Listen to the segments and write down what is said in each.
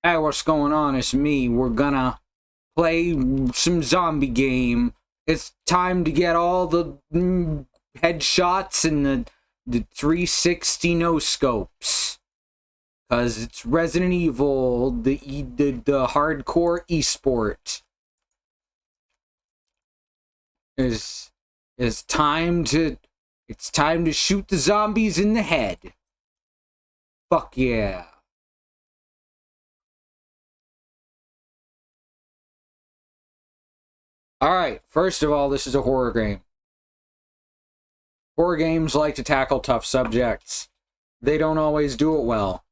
Hey, what's going on? It's me. We're gonna play some zombie game. It's time to get all the headshots and the 360 no scopes. Cause it's Resident Evil, the hardcore esport. It's time to shoot the zombies in the head. Fuck yeah. Alright, first of all, this is a horror game. Horror games like to tackle tough subjects. They don't always do it well.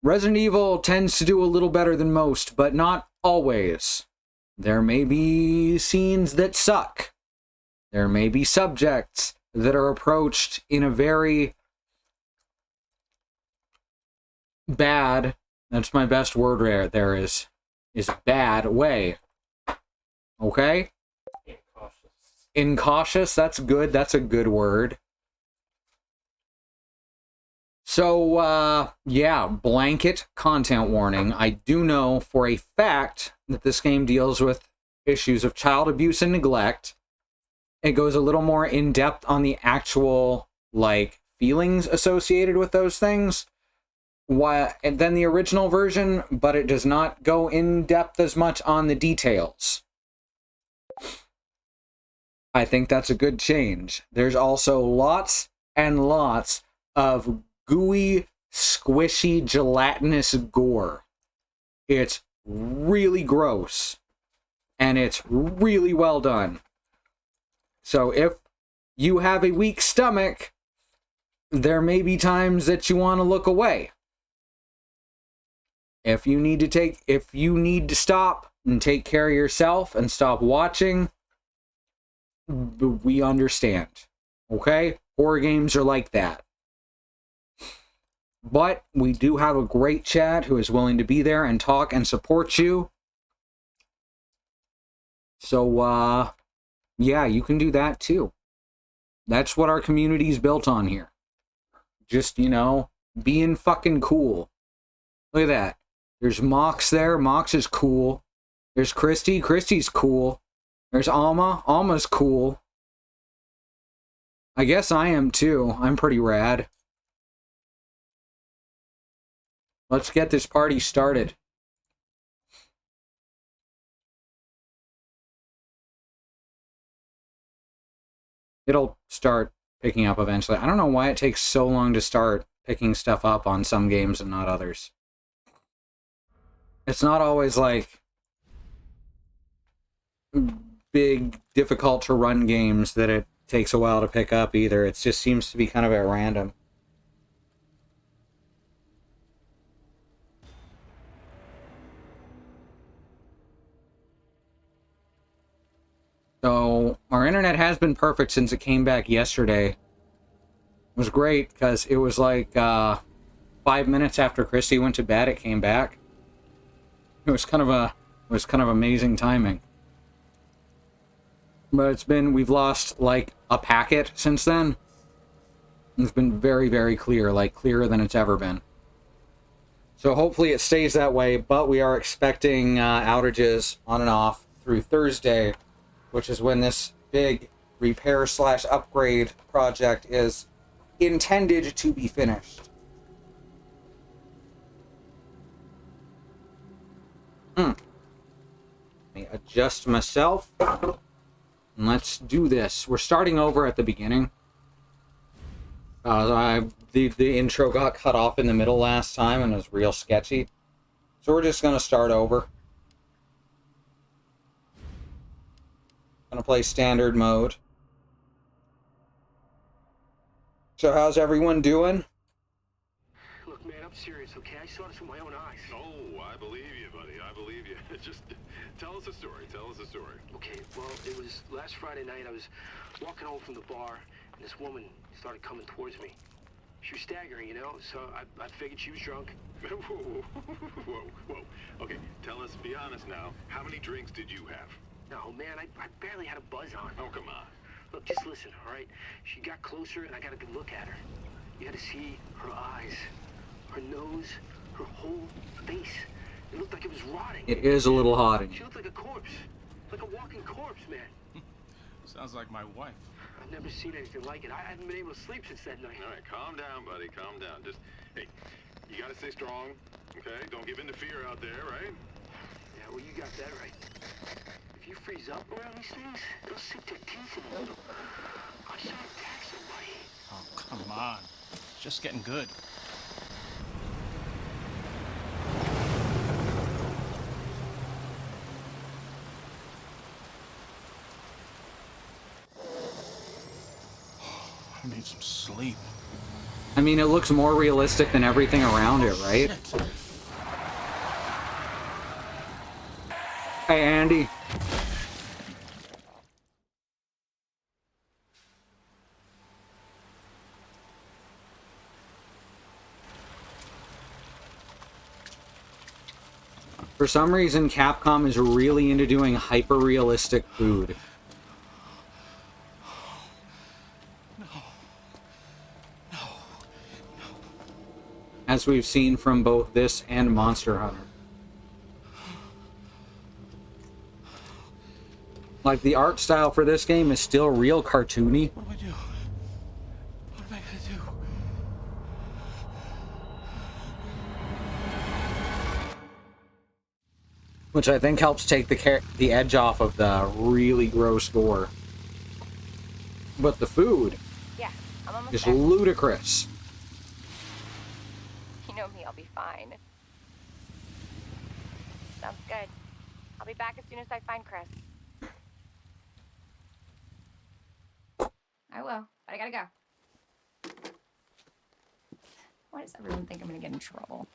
Resident Evil tends to do a little better than most, but not always. There may be scenes that suck. There may be subjects that are approached in a very bad, that's my best word there is bad way. Okay? Incautious, that's good. That's a good word. So, yeah, blanket content warning. I do know for a fact that this game deals with issues of child abuse and neglect. It goes a little more in-depth on the actual, like, feelings associated with those things than the original version, but it does not go in-depth as much on the details. I think that's a good change. There's also lots and lots of gooey, squishy, gelatinous gore. It's really gross. And it's really well done. So if you have a weak stomach, there may be times that you want to look away. If you need to stop and take care of yourself and stop watching, we understand. Okay? Horror games are like that. But we do have a great chat who is willing to be there and talk and support you. So, yeah, you can do that too. That's what our community is built on here. Just, being fucking cool. Look at that. There's Mox there. Mox is cool. There's Christy. Christy's cool. There's Alma. Alma's cool. I guess I am too. I'm pretty rad. Let's get this party started. It'll start picking up eventually. I don't know why it takes so long to start picking stuff up on some games and not others. It's not always like big, difficult to run games that it takes a while to pick up either. It just seems to be kind of at random. So, our internet has been perfect since it came back yesterday. It was great, because it was like 5 minutes after Christy went to bed, it came back. It was kind of amazing timing. But we've lost like a packet since then. It's been very, very clear, like clearer than it's ever been. So hopefully it stays that way, but we are expecting outages on and off through Thursday, which is when this big repair/upgrade project is intended to be finished. Let me adjust myself. And let's do this. We're starting over at the beginning. The intro got cut off in the middle last time and it was real sketchy. So we're just going to start over. Gonna play standard mode. So how's everyone doing? Look, man, I'm serious, okay? I saw this with my own eyes. Oh, I believe you, buddy. I believe you. Just tell us a story. Tell us a story. Okay, well, it was last Friday night. I was walking home from the bar, and this woman started coming towards me. She was staggering, so I figured she was drunk. Whoa. Okay, tell us, be honest now. How many drinks did you have? No, man, I barely had a buzz on. Oh, come on. Look, just listen, all right? She got closer, and I got a good look at her. You had to see her eyes, her nose, her whole face. It looked like it was rotting. It is a little hot in She here. looked like a corpse. Like a walking corpse, man. Sounds like my wife. I've never seen anything like it. I haven't been able to sleep since that night. All right, calm down, buddy. Calm down. Just, hey, you gotta stay strong, okay? Don't give in to fear out there, right? Yeah, well, you got that right. If you freeze up around these things, they'll sink their teeth in you. I saw him attack somebody. Oh, come on. It's just getting good. I need some sleep. I mean, it looks more realistic than everything around it, right? Shit. Hey, Andy. For some reason, Capcom is really into doing hyper-realistic food. As we've seen from both this and Monster Hunter. Like, the art style for this game is still real cartoony. What do I do? What am I gonna do? Which I think helps take the edge off of the really gross gore. But the food Yeah, I'm almost is there. ludicrous. You know me, I'll be fine. Sounds good. I'll be back as soon as I find Chris. I will, but I gotta go. Why does everyone think I'm gonna get in trouble?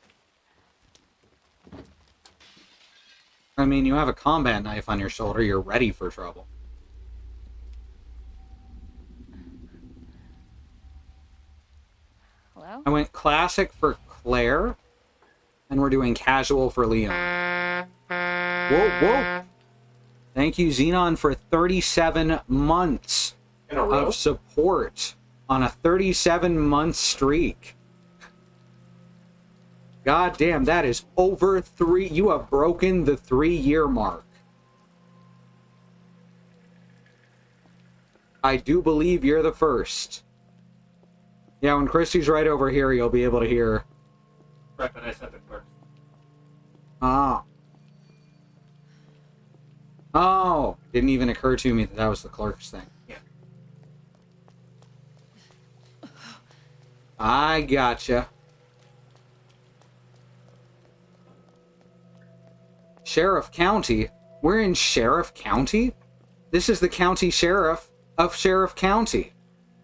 I mean, you have a combat knife on your shoulder, you're ready for trouble. Hello? I went classic for Claire, and we're doing casual for Leon. Whoa, whoa! Thank you, Xenon, for 37 months of support on a 37-month streak. God damn, that is over 3. You have broken the 3-year mark. I do believe you're the first. Yeah, when Christy's right over here, you'll be able to hear. Right, but I said the clerk. Ah. Oh, didn't even occur to me that that was the clerk's thing. Yeah. I gotcha. Sheriff County? We're in Sheriff County? This is the county sheriff of Sheriff County.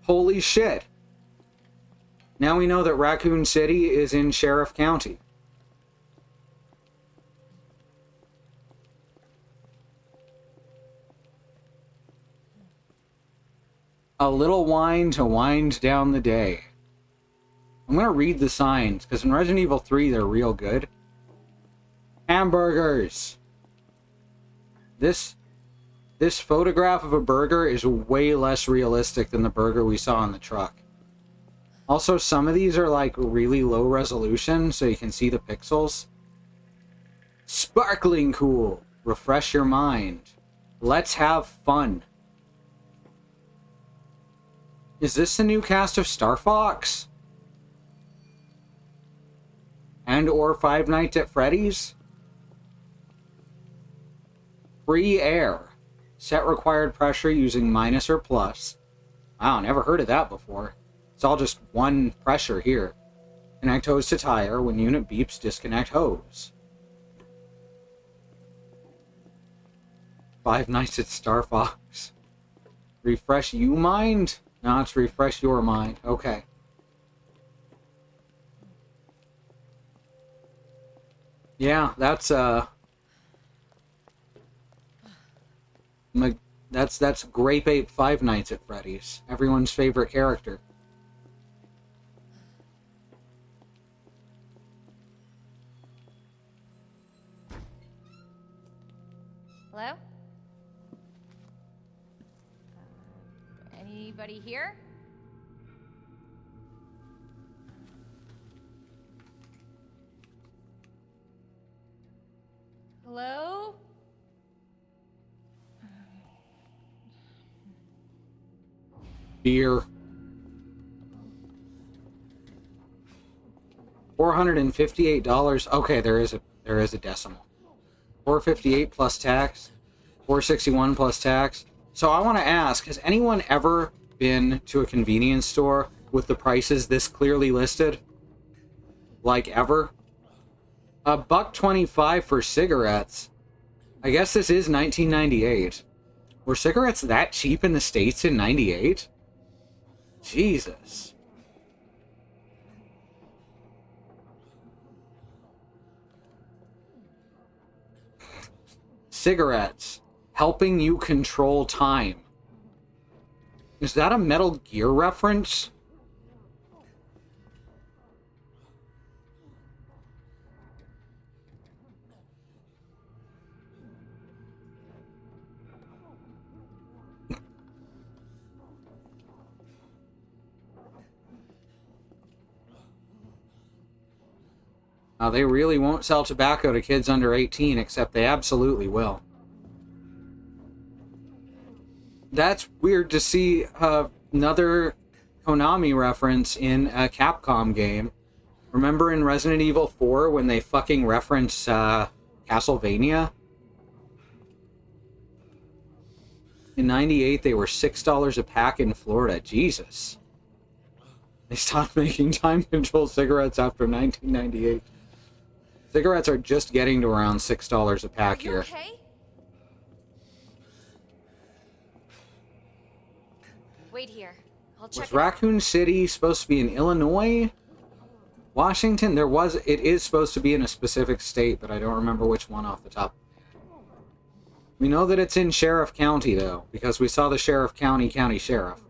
Holy shit. Now we know that Raccoon City is in Sheriff County. A little wine to wind down the day. I'm going to read the signs, because in Resident Evil 3, they're real good. Hamburgers! This photograph of a burger is way less realistic than the burger we saw in the truck. Also, some of these are like really low resolution, so you can see the pixels. Sparkling cool. Refresh your mind. Let's have fun. Is this the new cast of Star Fox? And or Five Nights at Freddy's? Free air. Set required pressure using minus or plus. Wow, never heard of that before. It's all just one pressure here. Connect hose to tire. When unit beeps, disconnect hose. Five Nights at Star Fox. Refresh you mind? No, it's refresh your mind. Okay. Yeah, that's that's Grape Ape Five Nights at Freddy's. Everyone's favorite character. Hello? Anybody here? Hello? Beer. $458. Okay, there is a decimal. 458 plus tax. 461 plus tax. So I want to ask, has anyone ever been to a convenience store with the prices this clearly listed? Like ever? $1.25 for cigarettes. I guess this is 1998. Were cigarettes that cheap in the States in 98? Jesus. Cigarettes. Helping you control time. Is that a Metal Gear reference? They really won't sell tobacco to kids under 18, except they absolutely will. That's weird to see another Konami reference in a Capcom game. Remember in Resident Evil 4 when they fucking reference Castlevania? In 98, they were $6 a pack in Florida. Jesus. They stopped making time-controlled cigarettes after 1998. Cigarettes are just getting to around $6 a pack here. Okay? Wait here. I'll check Was Raccoon City supposed to be in Illinois? Washington? It is supposed to be in a specific state, but I don't remember which one off the top. We know that it's in Sheriff County, though, because we saw the Sheriff County Sheriff.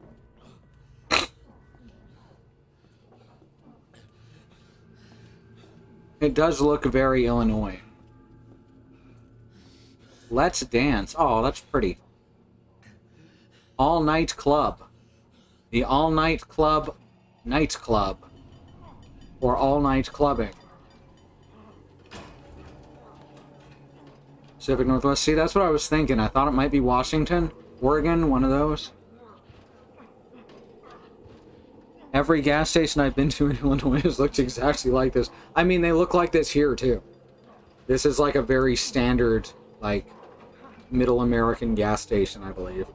It does look very Illinois. Let's Dance. Oh, that's pretty. All Night Club. The All Night Club Night Club. Or All Night Clubbing. Pacific Northwest. See, that's what I was thinking. I thought it might be Washington, Oregon, one of those. Every gas station I've been to in Illinois has looked exactly like this. I mean, they look like this here, too. This is like a very standard, like, middle American gas station, I believe.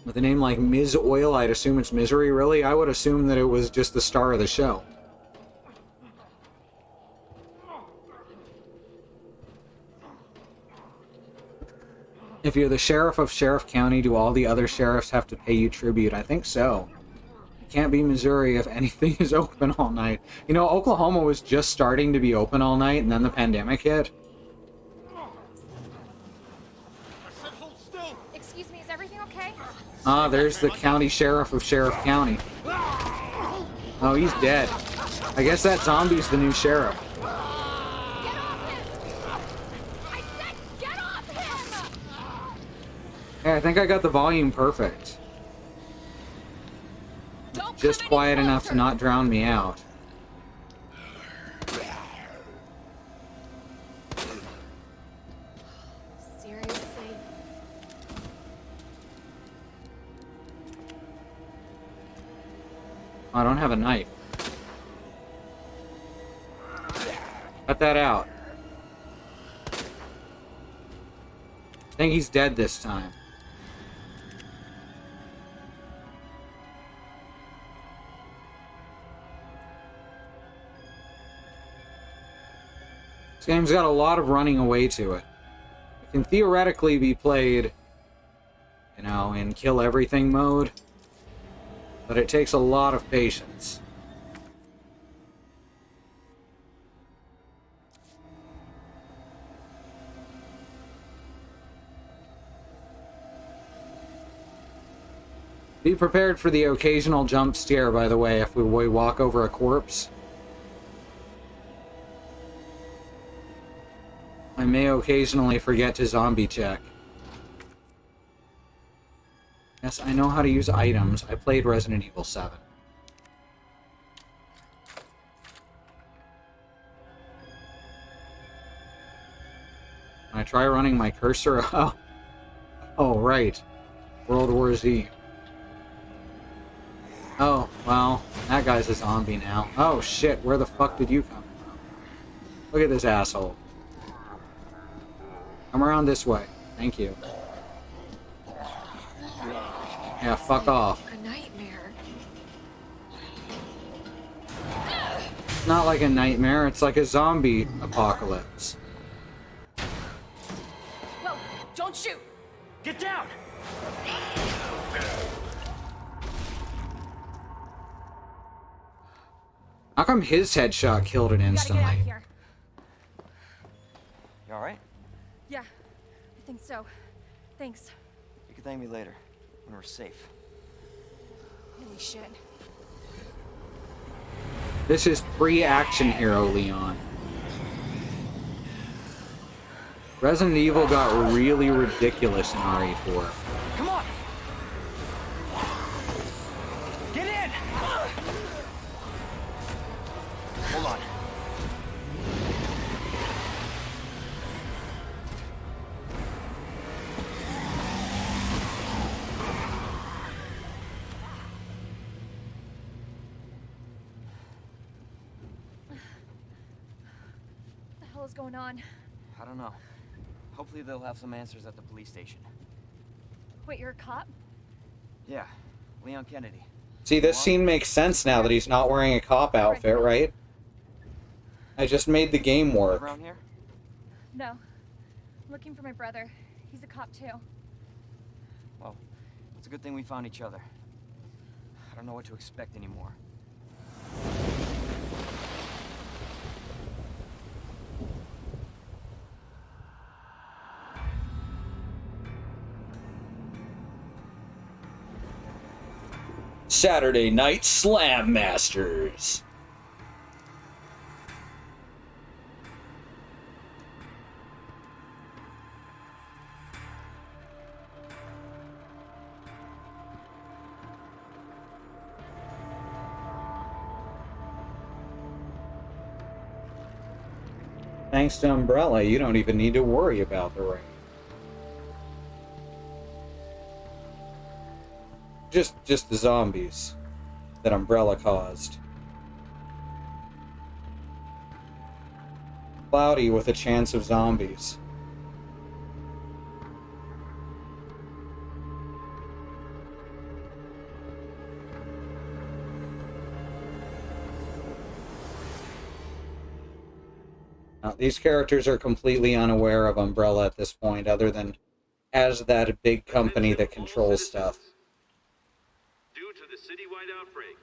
With a name like Ms. Oil, I'd assume it's Misery, really? I would assume that it was just the star of the show. If you're the sheriff of Sheriff County, do all the other sheriffs have to pay you tribute? I think so. It can't be Missouri if anything is open all night. You know, Oklahoma was just starting to be open all night, and then the pandemic hit. Excuse me, is everything okay? Ah, there's the county sheriff of Sheriff County. Oh, he's dead. I guess that zombie's the new sheriff. Get off him! I said get off him! Hey, I think I got the volume perfect. Don't Just come any quiet enough to closer. not drown me out. Seriously? I don't have a knife. Cut that out. I think he's dead this time. This game's got a lot of running away to it. It can theoretically be played, you know, in kill everything mode, but it takes a lot of patience. Be prepared for the occasional jump scare, by the way, if we walk over a corpse. I may occasionally forget to zombie check. Yes, I know how to use items. I played Resident Evil 7. I try running my cursor? Oh. Oh, right. World War Z. Oh, well, that guy's a zombie now. Oh, shit, where the fuck did you come from? Look at this asshole. Come around this way. Thank you. Yeah, fuck off. A nightmare. It's not like a nightmare, it's like a zombie apocalypse. Whoa, don't shoot! Get down! How come his headshot killed it We gotta get out instantly? of here. You alright? Yeah, I think so. Thanks. You can thank me later, when we're safe. Holy shit. This is pre-action hero Leon. Resident Evil got really ridiculous in RE4. Come on! Get in! Hold on. What the hell is going on? I don't know. Hopefully they'll have some answers at the police station. Wait, you're a cop? Yeah, Leon Kennedy. See, this scene makes sense now that he's not wearing a cop outfit, right? I just made the game Live work. around here? No. I'm looking for my brother. He's a cop too. Well, it's a good thing we found each other. I don't know what to expect anymore. Saturday Night Slam Masters. Thanks to Umbrella, you don't even need to worry about the rain. Just the zombies that Umbrella caused. Cloudy with a chance of zombies. Now, these characters are completely unaware of Umbrella at this point, other than as that big company that controls stuff. Due to the citywide outbreak,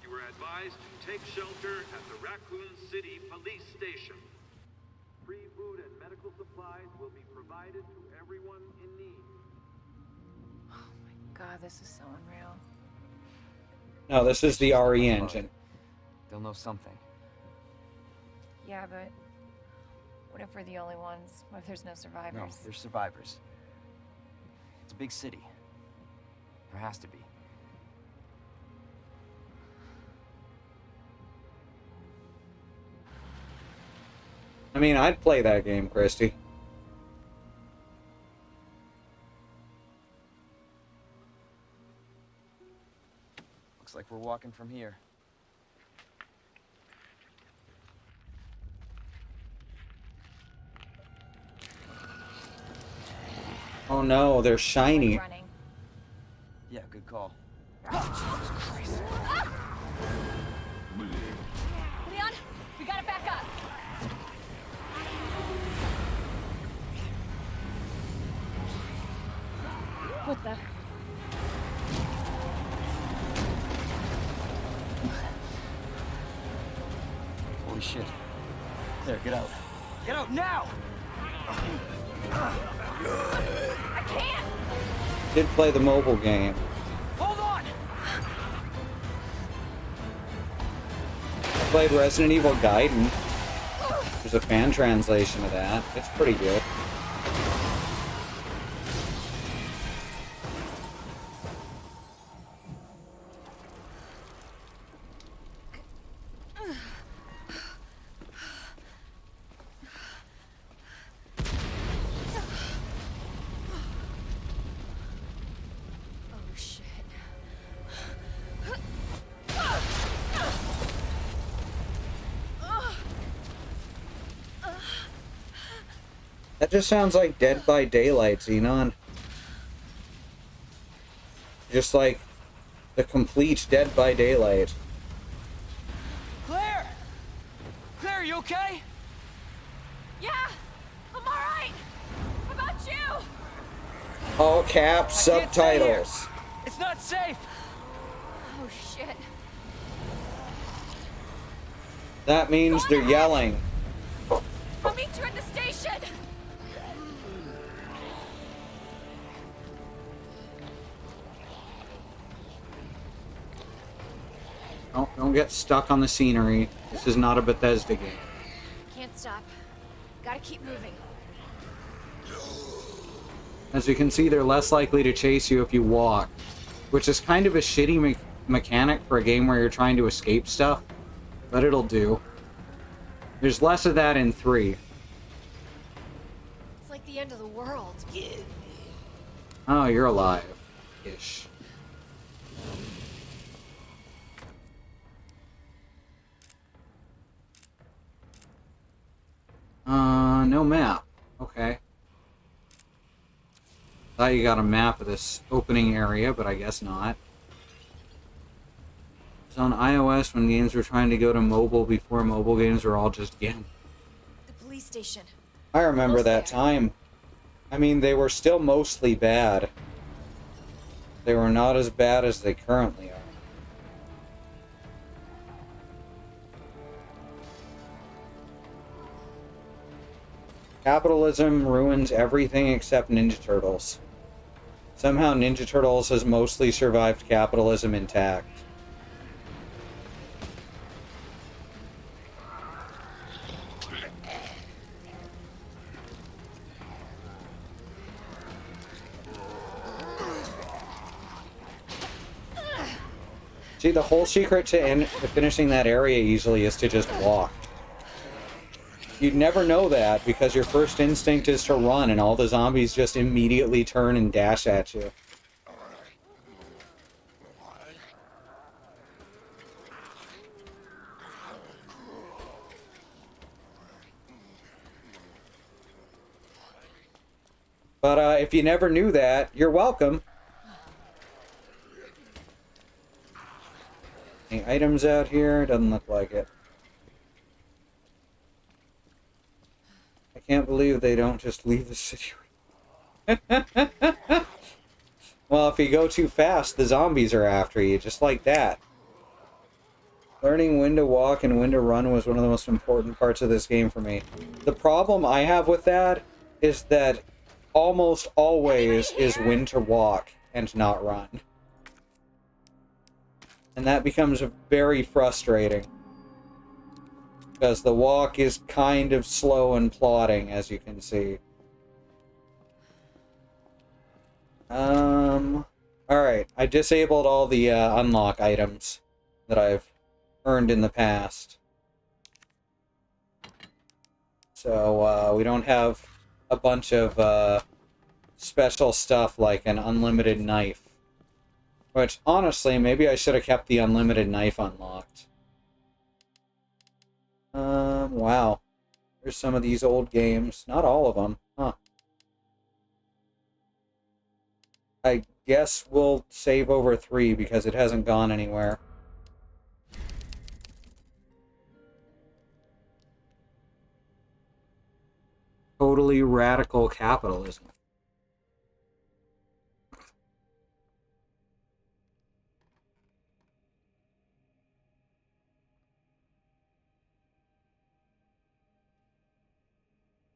you were advised to take shelter at the Raccoon City Police Station. Free food and medical supplies will be provided to everyone in need. Oh my god, this is so unreal. No, this is the RE engine. They'll know something. Yeah, but what if we're the only ones? What if there's no survivors? No, they're survivors. It's a big city. There has to be. I mean, I'd play that game, Christy. Looks like we're walking from here. Oh no, they're shiny. Running. Yeah, good call. Leon, we gotta back up. What the? Holy shit. There, get out. Get out now! I can't! Did play the mobile game. Hold on! I played Resident Evil Gaiden. There's a fan translation of that. It's pretty good. That just sounds like Dead by Daylight, Xenon. Just like the complete Dead by Daylight. Claire! Claire, you okay? Yeah, I'm all right. How about you? All caps, I can't stay here. subtitles. It's not safe. Oh shit. That means they're yelling. I'll meet you at the station. Don't get stuck on the scenery. This is not a Bethesda game. Can't stop. Gotta keep moving. As you can see, they're less likely to chase you if you walk, which is kind of a shitty mechanic for a game where you're trying to escape stuff, but it'll do. There's less of that in 3. It's like the end of the world. Oh, you're alive. Ish. No map. Okay. Thought you got a map of this opening area, but I guess not. It's on iOS when games were trying to go to mobile before mobile games were all just gambling. The police station. I remember Almost that there. time. I mean, they were still mostly bad. They were not as bad as they currently are. Capitalism ruins everything except Ninja Turtles. Somehow Ninja Turtles has mostly survived capitalism intact. See, the whole secret to finishing that area easily is to just walk. You'd never know that because your first instinct is to run and all the zombies just immediately turn and dash at you. But if you never knew that, you're welcome. Any items out here? Doesn't look like it. I can't believe they don't just leave the city. Well, if you go too fast, the zombies are after you, just like that. Learning when to walk and when to run was one of the most important parts of this game for me. The problem I have with that is that almost always is when to walk and not run. And that becomes very frustrating. Because the walk is kind of slow and plodding, as you can see. Alright, I disabled all the unlock items that I've earned in the past. So, we don't have a bunch of special stuff like an unlimited knife. Which, honestly, maybe I should have kept the unlimited knife unlocked. Wow. There's some of these old games. Not all of them. Huh. I guess we'll save over 3 because it hasn't gone anywhere. Totally radical capitalism.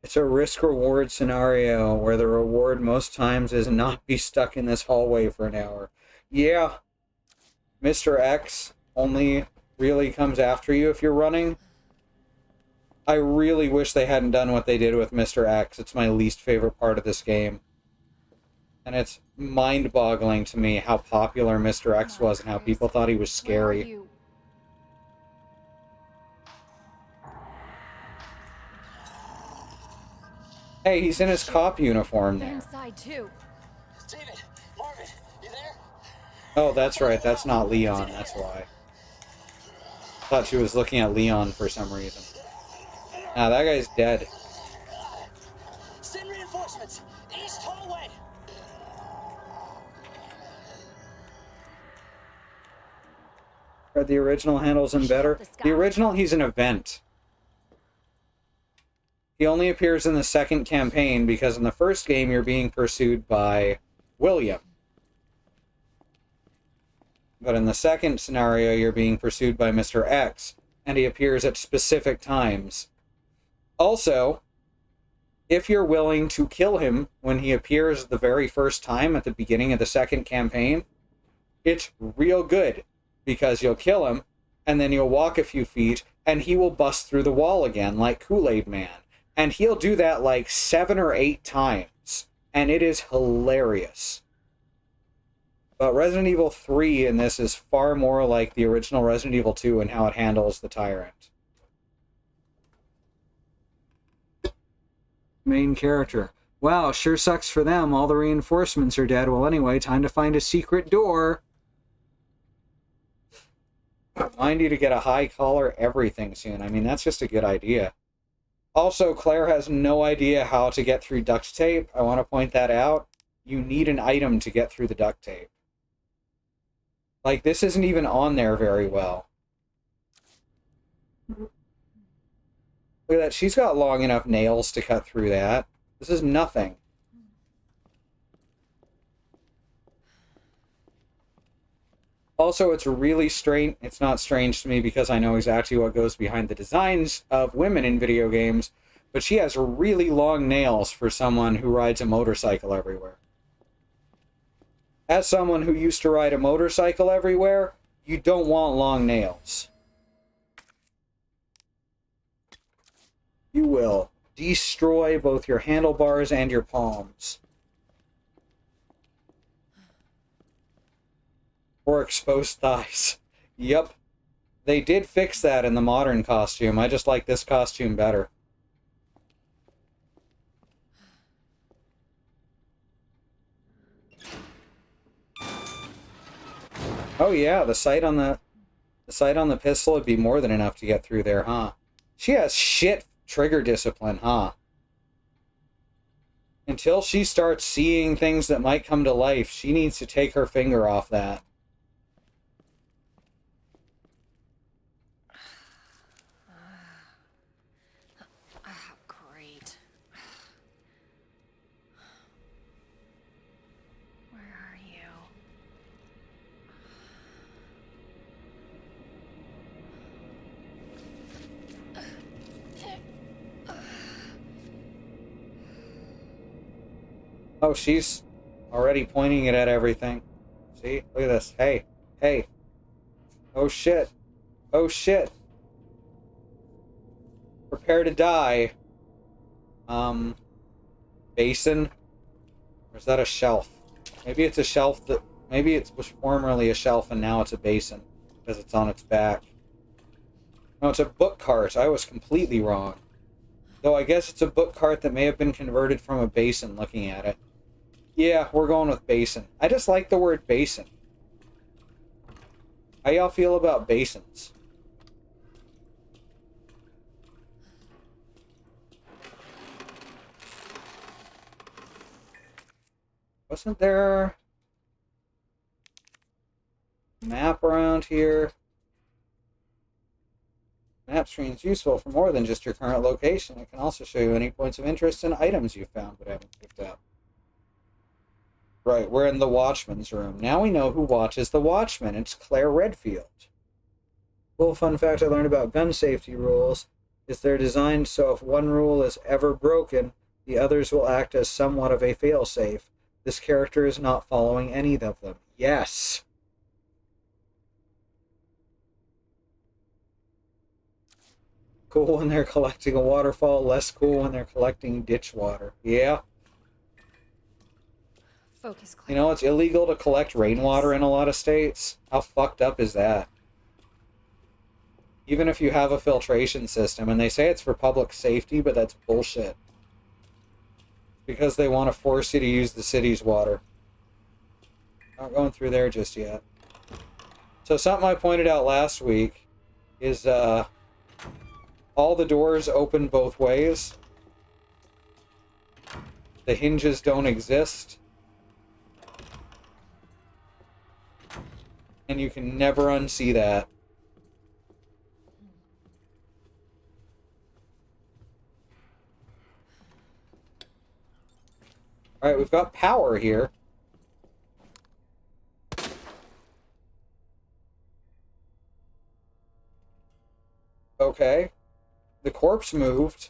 It's a risk-reward scenario where the reward most times is not be stuck in this hallway for an hour. Yeah, Mr. X only really comes after you if you're running. I really wish they hadn't done what they did with Mr. X. It's my least favorite part of this game. And it's mind-boggling to me how popular Mr. X was and how people thought he was scary. Where are you? Hey, he's in his cop uniform They're there. inside too. David, Marvin, you there? Oh, that's right. That's not Leon. That's why. Thought she was looking at Leon for some reason. Nah, that guy's dead. Cindy! Or the original handles him better. The original, he's an event. He only appears in the second campaign because in the first game you're being pursued by William. But in the second scenario you're being pursued by Mr. X, and he appears at specific times. Also, if you're willing to kill him when he appears the very first time at the beginning of the second campaign, it's real good, because you'll kill him, and then you'll walk a few feet, and he will bust through the wall again, like Kool-Aid Man. And he'll do that like 7 or 8 times, and it is hilarious. But Resident Evil 3 in this is far more like the original Resident Evil 2 in how it handles the Tyrant. Main character. Wow, sure sucks for them. All the reinforcements are dead. Well, anyway, time to find a secret door. Remind you to get a high collar everything soon. I mean, that's just a good idea. Also, Claire has no idea how to get through duct tape. I want to point that out. You need an item to get through the duct tape. Like, this isn't even on there very well. Look at that. She's got long enough nails to cut through that. This is nothing. Also, it's really strange. It's not strange to me because I know exactly what goes behind the designs of women in video games, but she has really long nails for someone who rides a motorcycle everywhere. As someone who used to ride a motorcycle everywhere, you don't want long nails. You will destroy both your handlebars and your palms. Or exposed thighs. Yup. They did fix that in the modern costume. I just like this costume better. Oh yeah, the sight on the pistol would be more than enough to get through there, huh? She has shit trigger discipline, huh? Until she starts seeing things that might come to life, she needs to take her finger off that. Great. Where are you? Oh, she's already pointing it at everything. See? Look at this. Hey. Hey. Oh, shit. Oh, shit. Prepare to die. Basin? Or is that a shelf? Maybe it's a shelf that... Maybe it was formerly a shelf and now it's a basin. Because it's on its back. No, it's a book cart. I was completely wrong. Though I guess it's a book cart that may have been converted from a basin looking at it. Yeah, we're going with basin. I just like the word basin. How y'all feel about basins? Wasn't there a map around here? Map screen's useful for more than just your current location. It can also show you any points of interest and items you found but haven't picked up. Right, we're in the Watchman's room. Now we know who watches the Watchman. It's Claire Redfield. Cool fun fact I learned about gun safety rules is they're designed so if one rule is ever broken, the others will act as somewhat of a failsafe. This character is not following any of them. Yes! Cool when they're collecting a waterfall, less cool when they're collecting ditch water. Yeah. Focus, Claire. You know, it's illegal to collect rainwater in a lot of states. How fucked up is that? Even if you have a filtration system, and they say it's for public safety, but that's bullshit. Because they want to force you to use the city's water. Not going through there just yet. So something I pointed out last week is, all the doors open both ways. The hinges don't exist. And you can never unsee that. Alright, we've got power here. Okay. The corpse moved.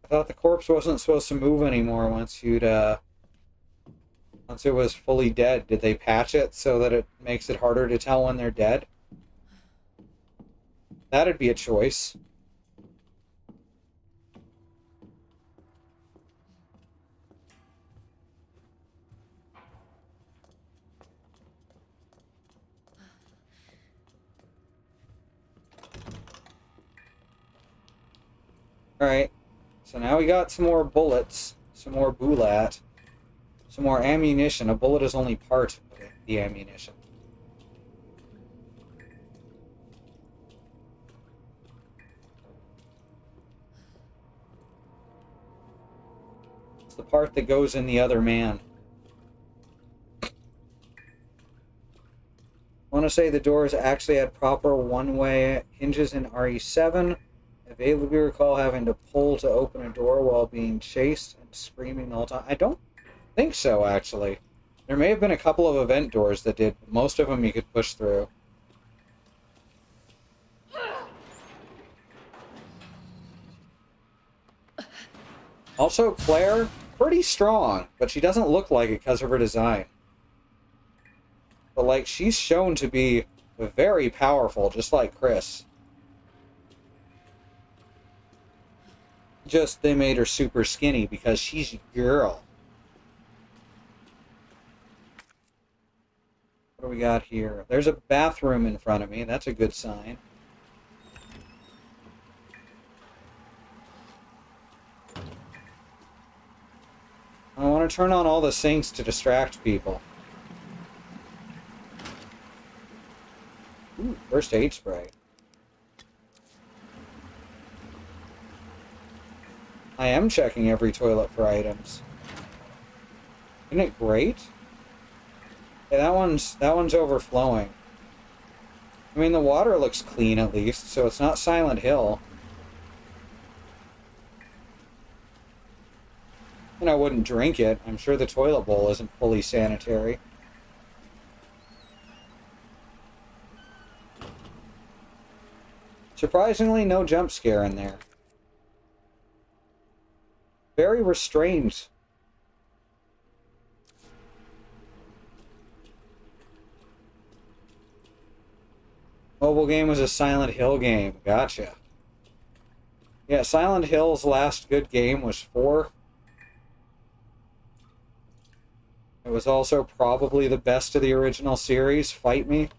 I thought the corpse wasn't supposed to move anymore once once it was fully dead. Did they patch it so that it makes it harder to tell when they're dead? That'd be a choice. Alright, so now we got some more bullets, some more bulat, some more ammunition. A bullet is only part of the ammunition. It's the part that goes in the other man. I want to say the doors actually had proper one-way hinges in RE7. I vaguely recall having to pull to open a door while being chased and screaming the whole time. I don't think so, actually. There may have been a couple of event doors that did, but most of them you could push through. Also, Claire, pretty strong, but she doesn't look like it because of her design. But, like, she's shown to be very powerful, just like Chris. Just, they made her super skinny because she's a girl. What do we got here? There's a bathroom in front of me. That's a good sign. I want to turn on all the sinks to distract people. Ooh, first aid spray. I am checking every toilet for items. Isn't it great? Yeah, that one's overflowing. I mean, the water looks clean at least, so it's not Silent Hill. And I wouldn't drink it. I'm sure the toilet bowl isn't fully sanitary. Surprisingly, no jump scare in there. Very restrained. Mobile game was a Silent Hill game. Gotcha. Yeah, Silent Hill's last good game was 4. It was also probably the best of the original series. Fight me.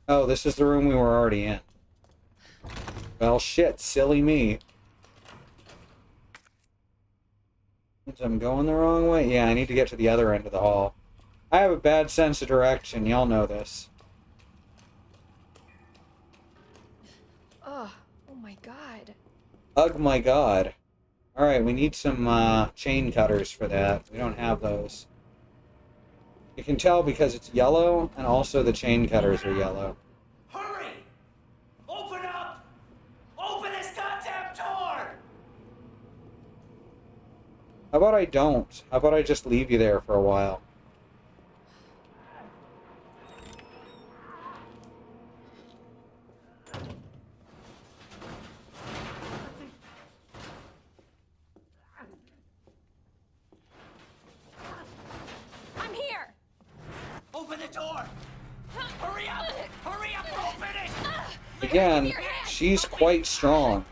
Oh, this is the room we were already in. Well, shit, silly me. Means I'm going the wrong way? Yeah, I need to get to the other end of the hall. I have a bad sense of direction, y'all know this. Oh my god. Ugh, my god. Alright, we need some chain cutters for that. We don't have those. You can tell because it's yellow, and also the chain cutters are yellow. Hurry! Open up! Open this goddamn door! How about I don't? How about I just leave you there for a while? I'm here! Open the door! Hurry up! Hurry up! Open it! Again, she's quite strong.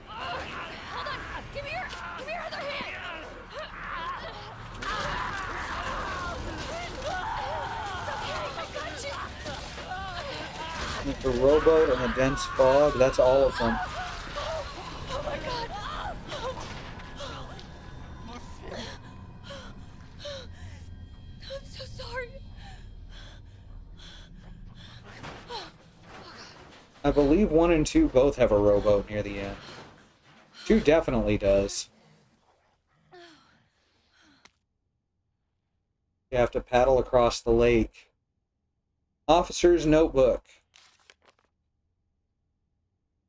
Hold on! Give me your other hand! It's okay, I got you! With the rowboat and the dense fog, that's all of them. Oh my god! I'm so sorry. I believe 1 and 2 both have a rowboat near the end. 2 definitely does. You have to paddle across the lake. Officer's notebook.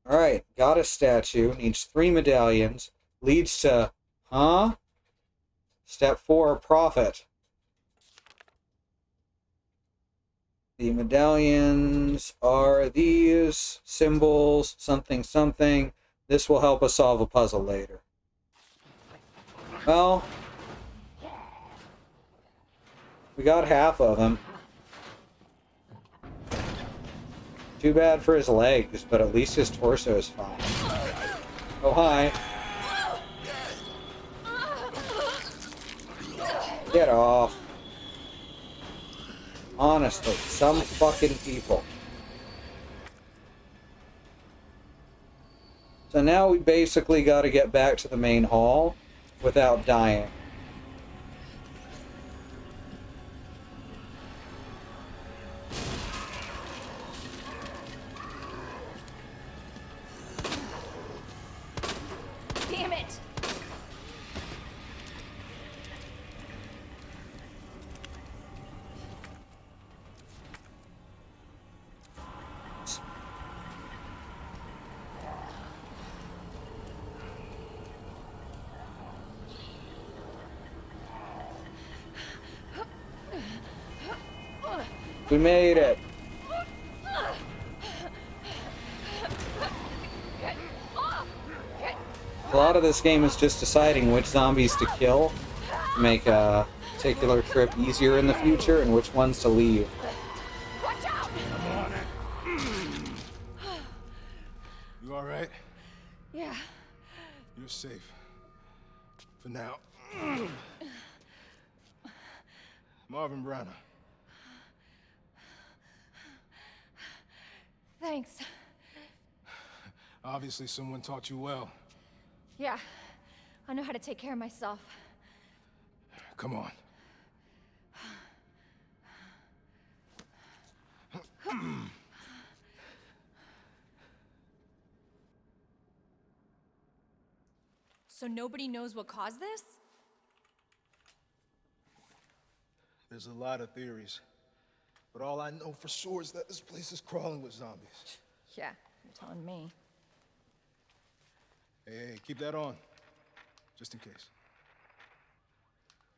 Alright, goddess statue. Needs 3 medallions. Leads to... Huh? Step 4, prophet. The medallions are these symbols, something, something. This will help us solve a puzzle later. Well, we got half of him. Too bad for his legs, but at least his torso is fine. Oh, hi. Get off. Honestly, some fucking people. So now we basically got to get back to the main hall without dying. Damn it! We made it. A lot of this game is just deciding which zombies to kill to make a particular trip easier in the future and which ones to leave. Watch out! You alright? Yeah. You're safe. For now. Marvin Browner. Thanks. Obviously someone taught you well. Yeah. I know how to take care of myself. Come on. So nobody knows what caused this? There's a lot of theories. But all I know for sure is that this place is crawling with zombies. Yeah, you're telling me. Hey, keep that on. Just in case.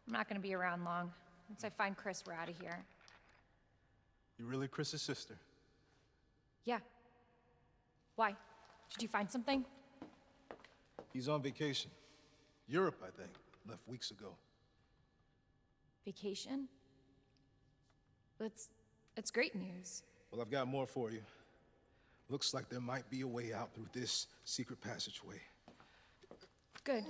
I'm not gonna be around long. Once I find Chris, we're out of here. You really Chris's sister? Yeah. Why? Did you find something? He's on vacation. Europe, I think. Left weeks ago. Vacation? It's great news. Well, I've got more for you. Looks like there might be a way out through this secret passageway. Good.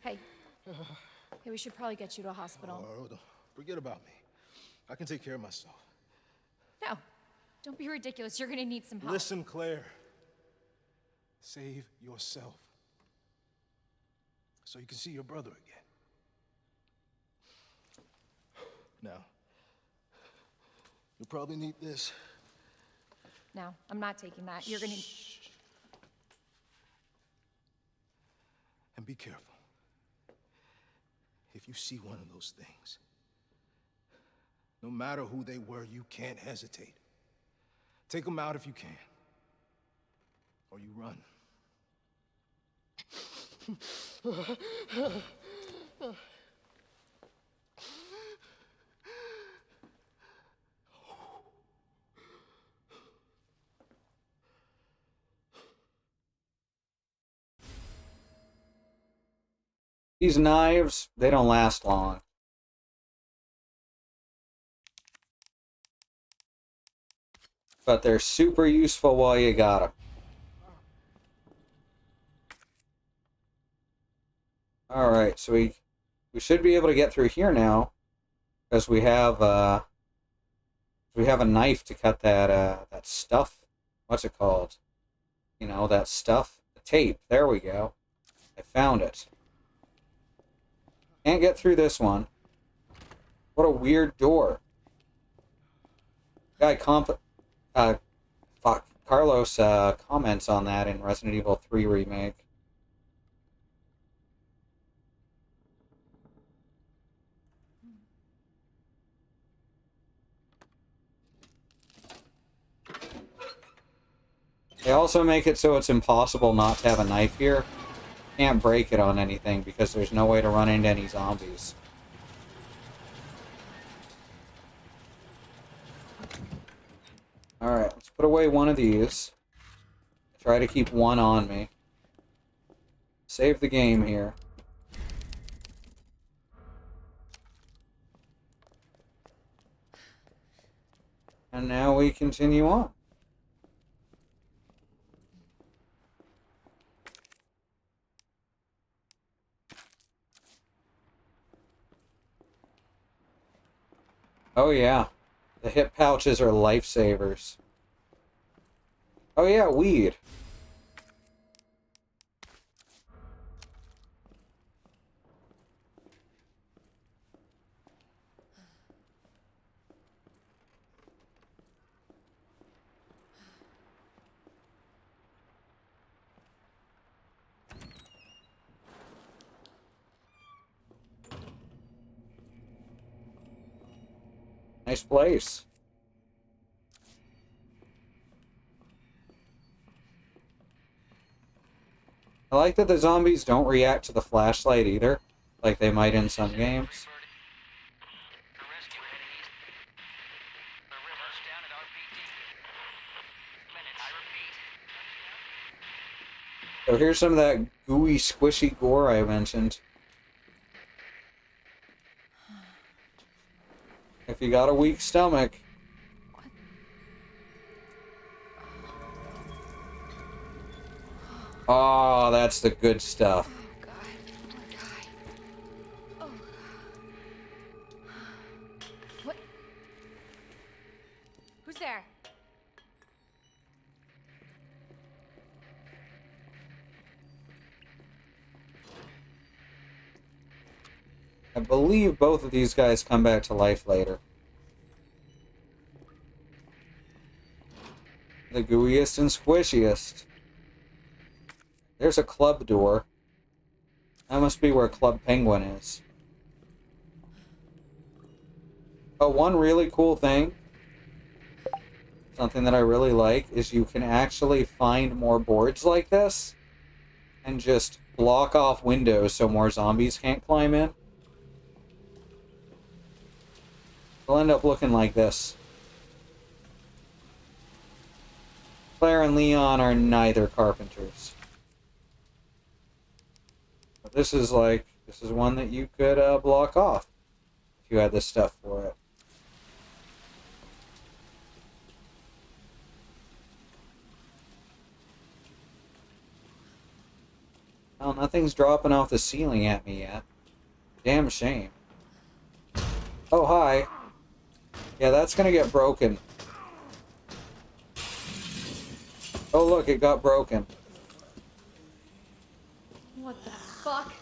Hey. Hey, we should probably get you to a hospital. Oh, don't forget about me. I can take care of myself. No. Don't be ridiculous. You're gonna need some help. Listen, Claire. Save yourself. So you can see your brother again. Now, you'll probably need this. No, I'm not taking that. You're gonna... And be careful. If you see one of those things, no matter who they were, you can't hesitate. Take them out if you can. Or you run. These knives, they don't last long. But they're super useful while you got them. Alright, so we should be able to get through here now. Because we have a knife to cut that stuff. What's it called? You know, that stuff. The tape. There we go. I found it. Can't get through this one. What a weird door. Guy Fuck. Carlos comments on that in Resident Evil 3 Remake. They also make it so it's impossible not to have a knife here. Can't break it on anything because there's no way to run into any zombies. Alright, let's put away one of these. Try to keep one on me. Save the game here. And now we continue on. Oh yeah, the hip pouches are lifesavers. Oh yeah, weed. Nice place. I like that the zombies don't react to the flashlight either, like they might in some games. So here's some of that gooey, squishy gore I mentioned. If you got a weak stomach. Oh, that's the good stuff. Oh, God. Oh, God. Oh. What? Who's there? I believe both of these guys come back to life later. The gooeyest and squishiest. There's a club door. That must be where Club Penguin is. Oh, one really cool thing, something that I really like, is you can actually find more boards like this and just block off windows so more zombies can't climb in. It'll end up looking like this. Claire and Leon are neither carpenters. But this is one that you could block off if you had the stuff for it. Well, nothing's dropping off the ceiling at me yet. Damn shame. Oh, hi. Yeah, that's gonna get broken. Oh, look, it got broken. What the fuck?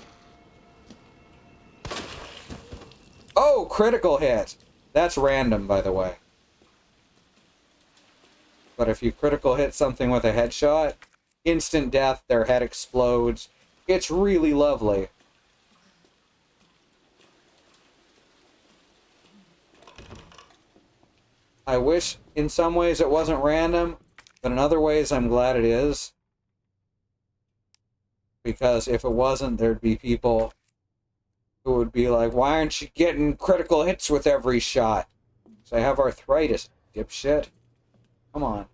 Oh, critical hit! That's random, by the way. But if you critical hit something with a headshot, instant death, their head explodes. It's really lovely. I wish in some ways it wasn't random, but in other ways I'm glad it is. Because if it wasn't, there'd be people who would be like, why aren't you getting critical hits with every shot? So I have arthritis, dipshit. Come on.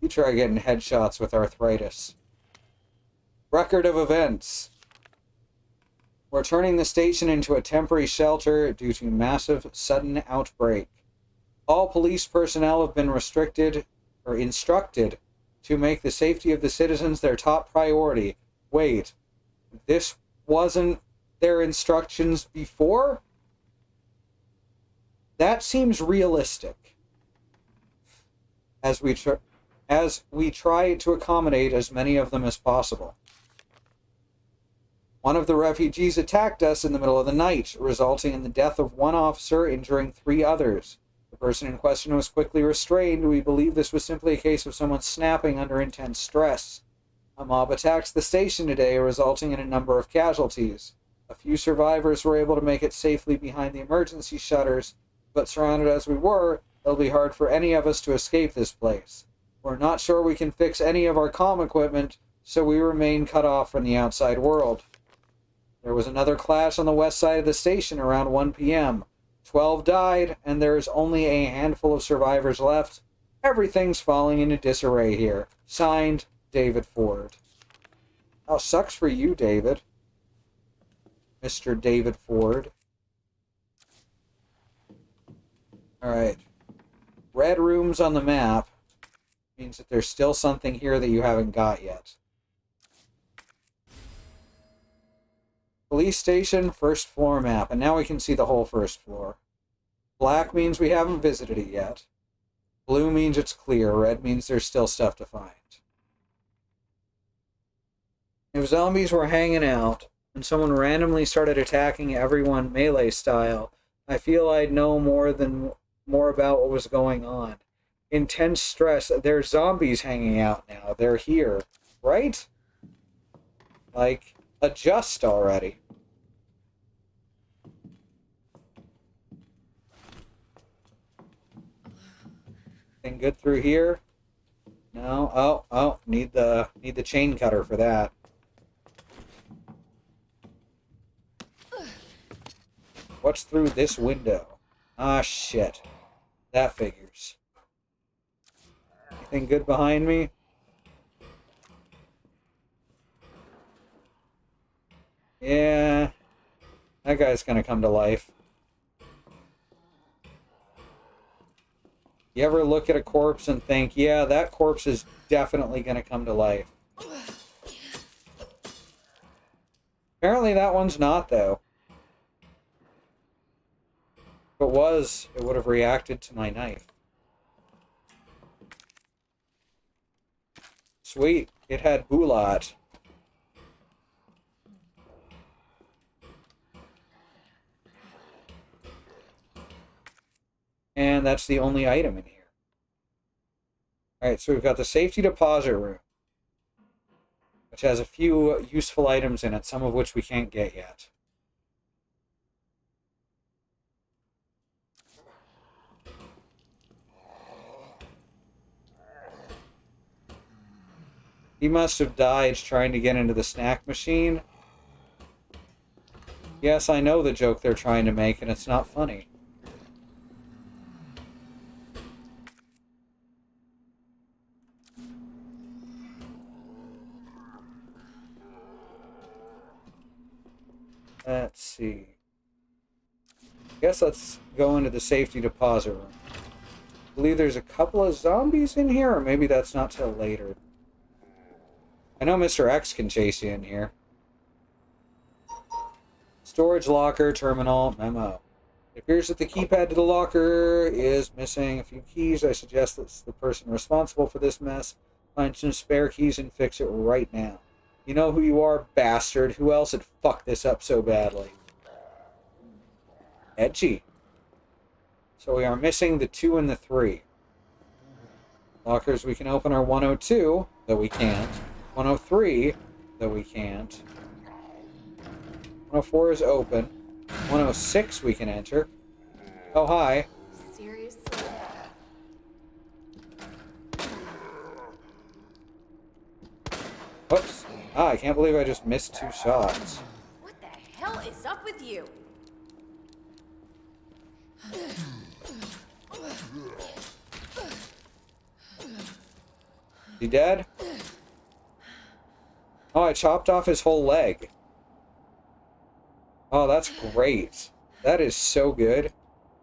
You try getting headshots with arthritis. Record of events. We're turning the station into a temporary shelter due to massive sudden outbreak. All police personnel have been instructed to make the safety of the citizens their top priority. Wait, this wasn't their instructions before? That seems realistic. As we try to accommodate as many of them as possible. One of the refugees attacked us in the middle of the night, resulting in the death of one officer, injuring 3 others. The person in question was quickly restrained. We believe this was simply a case of someone snapping under intense stress. A mob attacked the station today, resulting in a number of casualties. A few survivors were able to make it safely behind the emergency shutters, but surrounded as we were, it'll be hard for any of us to escape this place. We're not sure we can fix any of our comm equipment, so we remain cut off from the outside world. There was another clash on the west side of the station around 1 p.m. 12 died, and there is only a handful of survivors left. Everything's falling into disarray here. Signed, David Ford. Oh, sucks for you, David. Mr. David Ford. Alright. Red rooms on the map means that there's still something here that you haven't got yet. Police station, first floor map, and now we can see the whole first floor. Black means we haven't visited it yet. Blue means it's clear. Red means there's still stuff to find. If zombies were hanging out, and someone randomly started attacking everyone melee style, I feel I'd know more about what was going on. Intense stress. There's zombies hanging out now. They're here. Right? Like, adjust already. Anything good through here? No. Oh, need the chain cutter for that. What's through this window? Ah, shit. That figures. Anything good behind me? Yeah. That guy's gonna come to life. You ever look at a corpse and think, yeah, that corpse is definitely gonna come to life? Apparently that one's not, though. If it was, it would have reacted to my knife. Sweet. It had Bulat. And that's the only item in here. Alright, so we've got the safety deposit room, which has a few useful items in it, some of which we can't get yet. He must have died trying to get into the snack machine. Yes, I know the joke they're trying to make, and it's not funny. Let's see. Guess let's go into the safety deposit room. I believe there's a couple of zombies in here, or maybe that's not till later. I know Mr. X can chase you in here. Storage locker, terminal, memo. It appears that the keypad to the locker is missing a few keys. I suggest that the person responsible for this mess find some spare keys and fix it right now. You know who you are, bastard. Who else had fucked this up so badly? Edgy. So we are missing the 2 and the 3. Lockers we can open are 102, though we can't. 103, though we can't. 104 is open. 106 we can enter. Oh, hi. Seriously? Whoops. Ah, I can't believe I just missed 2 shots. What the hell is up with you? He dead? Oh, I chopped off his whole leg. Oh, that's great. That is so good.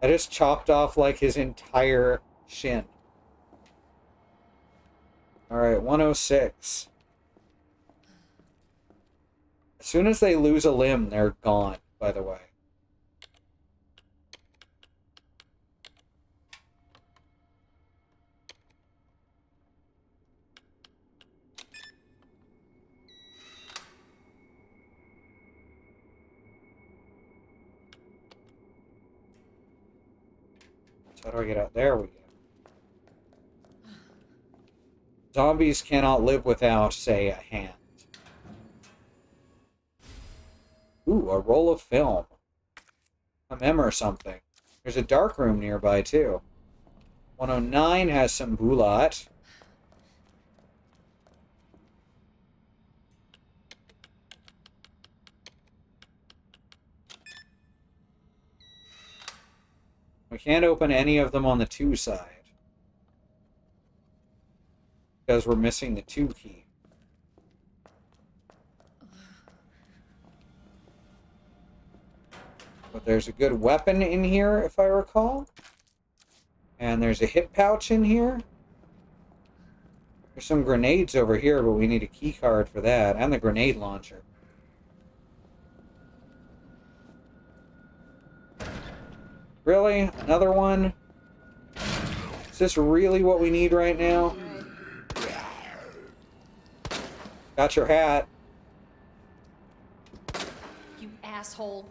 I just chopped off, like, his entire shin. Alright, 106. As soon as they lose a limb, they're gone, by the way. How do I get out? There we go. Zombies cannot live without, say, a hand. Ooh, a roll of film. A mem or something. There's a dark room nearby, too. 109 has some boulat. We can't open any of them on the 2 side. Because we're missing the 2 key. But there's a good weapon in here, if I recall. And there's a hip pouch in here. There's some grenades over here, but we need a key card for that. And the grenade launcher. Really? Another one? Is this really what we need right now? Got your hat. You asshole.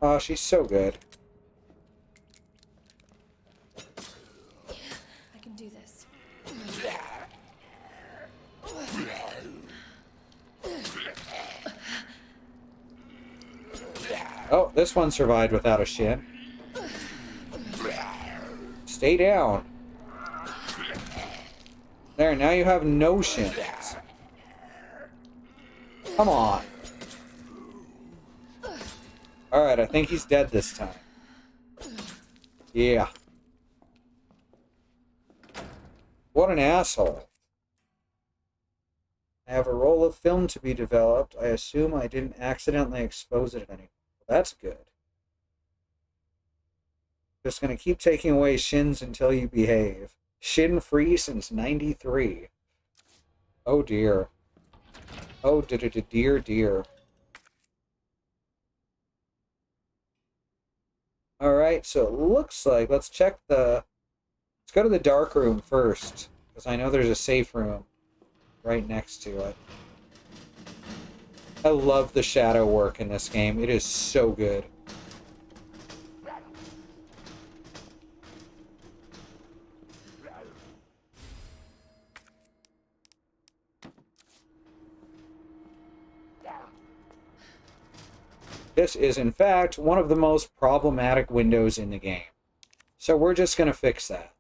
Oh, she's so good. I can do this. Oh, this one survived without a shin. Stay down. There, now you have no shins. Come on. Alright, I think he's dead this time. Yeah. What an asshole. I have a roll of film to be developed. I assume I didn't accidentally expose it anymore. That's good. Just gonna keep taking away shins until you behave. Shin free since 93. Oh dear. Oh dear dear. Alright, so it looks like, let's check the... Let's go to the dark room first. Because I know there's a safe room right next to it. I love the shadow work in this game. It is so good. This is, in fact, one of the most problematic windows in the game. So we're just going to fix that.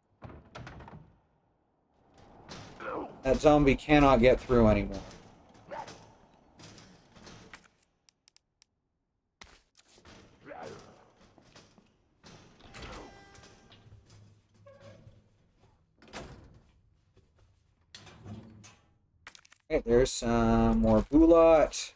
That zombie cannot get through anymore. Okay, there's some more boulat.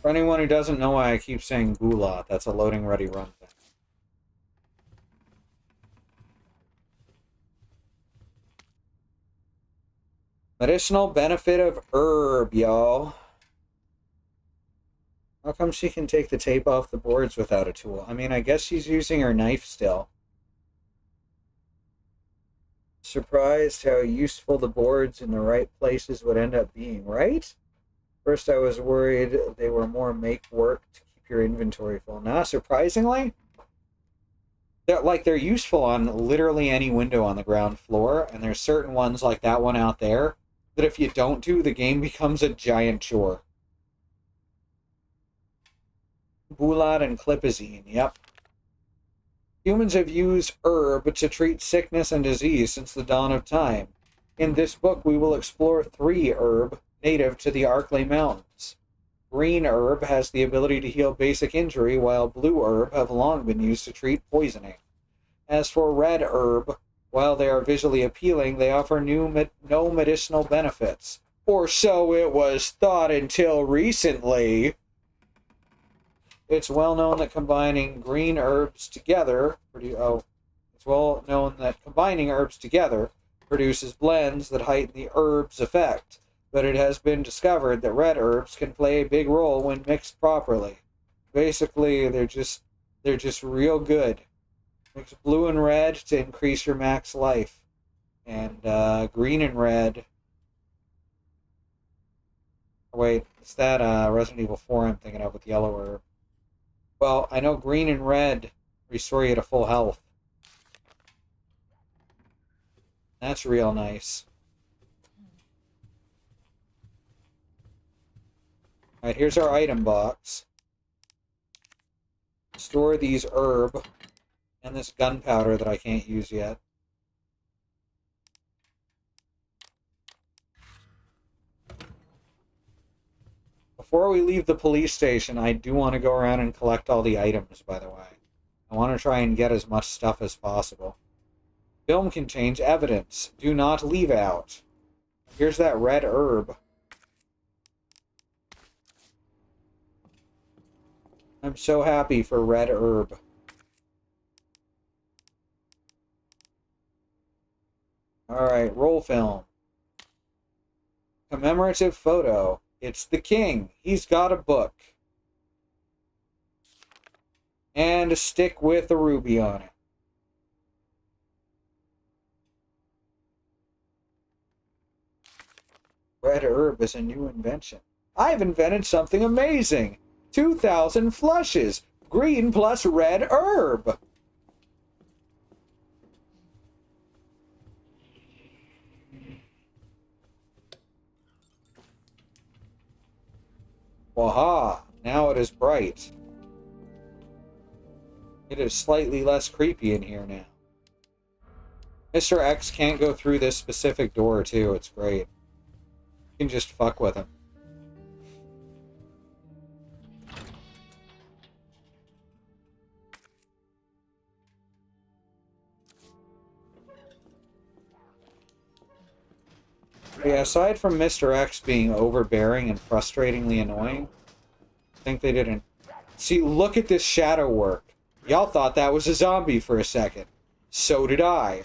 For anyone who doesn't know why I keep saying boulat, that's a loading ready run thing. Medicinal benefit of herb, y'all. How come she can take the tape off the boards without a tool? I mean, I guess she's using her knife still. Surprised how useful the boards in the right places would end up being, right? First I was worried they were more make work to keep your inventory full. Nah, surprisingly, they're useful on literally any window on the ground floor, and there's certain ones like that one out there that if you don't do, the game becomes a giant chore. Boulat and clipazine, yep. Humans have used herb to treat sickness and disease since the dawn of time. In this book, we will explore 3 herb native to the Arklay Mountains. Green herb has the ability to heal basic injury, while blue herb have long been used to treat poisoning. As for red herb, while they are visually appealing, they offer no medicinal benefits. Or so it was thought until recently. It's well known that combining green herbs together produces blends that heighten the herb's effect. But it has been discovered that red herbs can play a big role when mixed properly. Basically, they're just real good. Mix blue and red to increase your max life, and green and red Oh, wait, it's that Resident Evil 4 I'm thinking of with yellow herb. Well, I know green and red restore you to full health. That's real nice. Alright, here's our item box. Store these herb and this gunpowder that I can't use yet. Before we leave the police station, I do want to go around and collect all the items, by the way. I want to try and get as much stuff as possible. Film contains evidence. Do not leave out. Here's that red herb. I'm so happy for red herb. Alright, roll film. Commemorative photo. It's the king. He's got a book. And a stick with a ruby on it. Red herb is a new invention. I've invented something amazing. 2,000 flushes. Green plus red herb. Waha! Now it is bright. It is slightly less creepy in here now. Mr. X can't go through this specific door, too. It's great. You can just fuck with him. Yeah, aside from Mr. X being overbearing and frustratingly annoying, I think they didn't... See, look at this shadow work. Y'all thought that was a zombie for a second. So did I.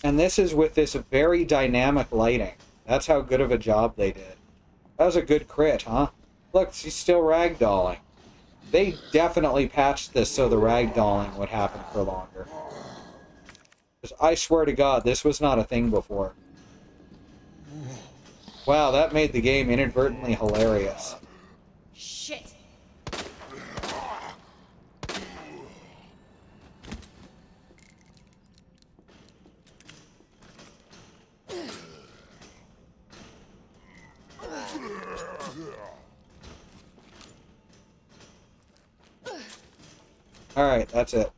And this is with this very dynamic lighting. That's how good of a job they did. That was a good crit, huh? Look, she's still ragdolling. They definitely patched this so the ragdolling would happen for longer. Because I swear to God, this was not a thing before. Wow, that made the game inadvertently hilarious. Shit. Alright, that's it.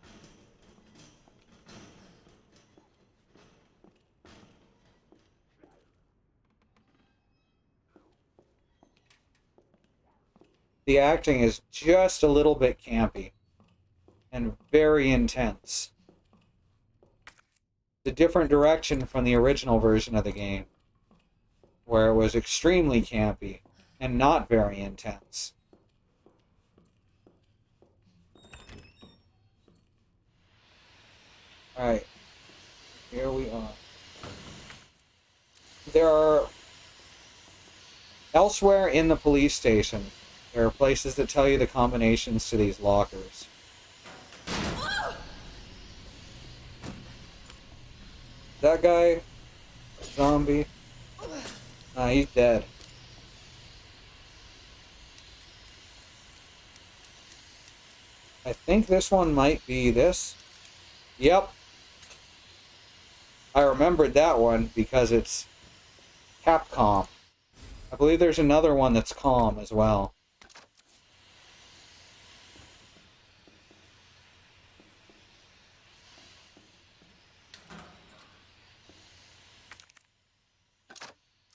The acting is just a little bit campy and very intense. It's a different direction from the original version of the game, where it was extremely campy and not very intense. Alright, here we are. There are... Elsewhere in the police station, there are places that tell you the combinations to these lockers. That guy, zombie, he's dead. I think this one might be this. Yep. I remembered that one because it's Capcom. I believe there's another one that's Calm as well.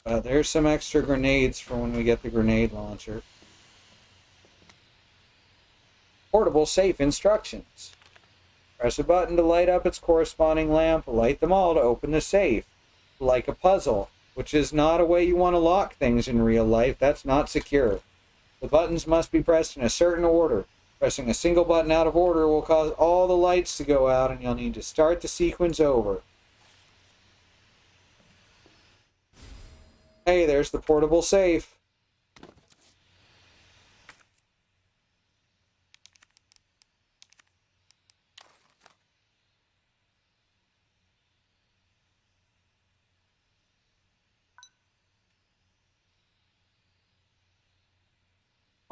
There's some extra grenades for when we get the grenade launcher. Portable safe instructions. Press a button to light up its corresponding lamp. Light them all to open the safe. Like a puzzle, which is not a way you want to lock things in real life. That's not secure. The buttons must be pressed in a certain order. Pressing a single button out of order will cause all the lights to go out, and you'll need to start the sequence over. Hey, there's the portable safe.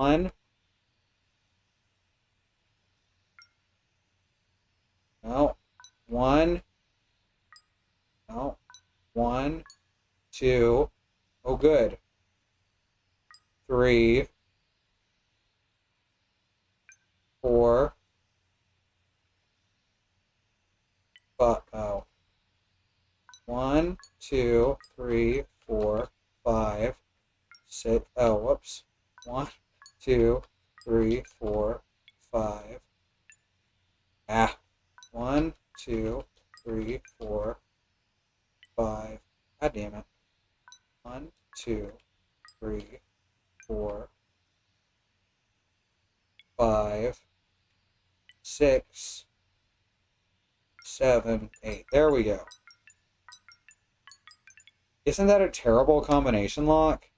1. No. 1. No. 1, 2. Oh, good. 3, 4. Oh. 1, 2, 3, 4, 5, 6. Oh, whoops. 1, 2, 3, 4, 5. Ah. 1, 2, 3, 4, 5. God damn it. 1, 2, 3, 4, 5, 6, 7, 8. There we go. Isn't that a terrible combination lock?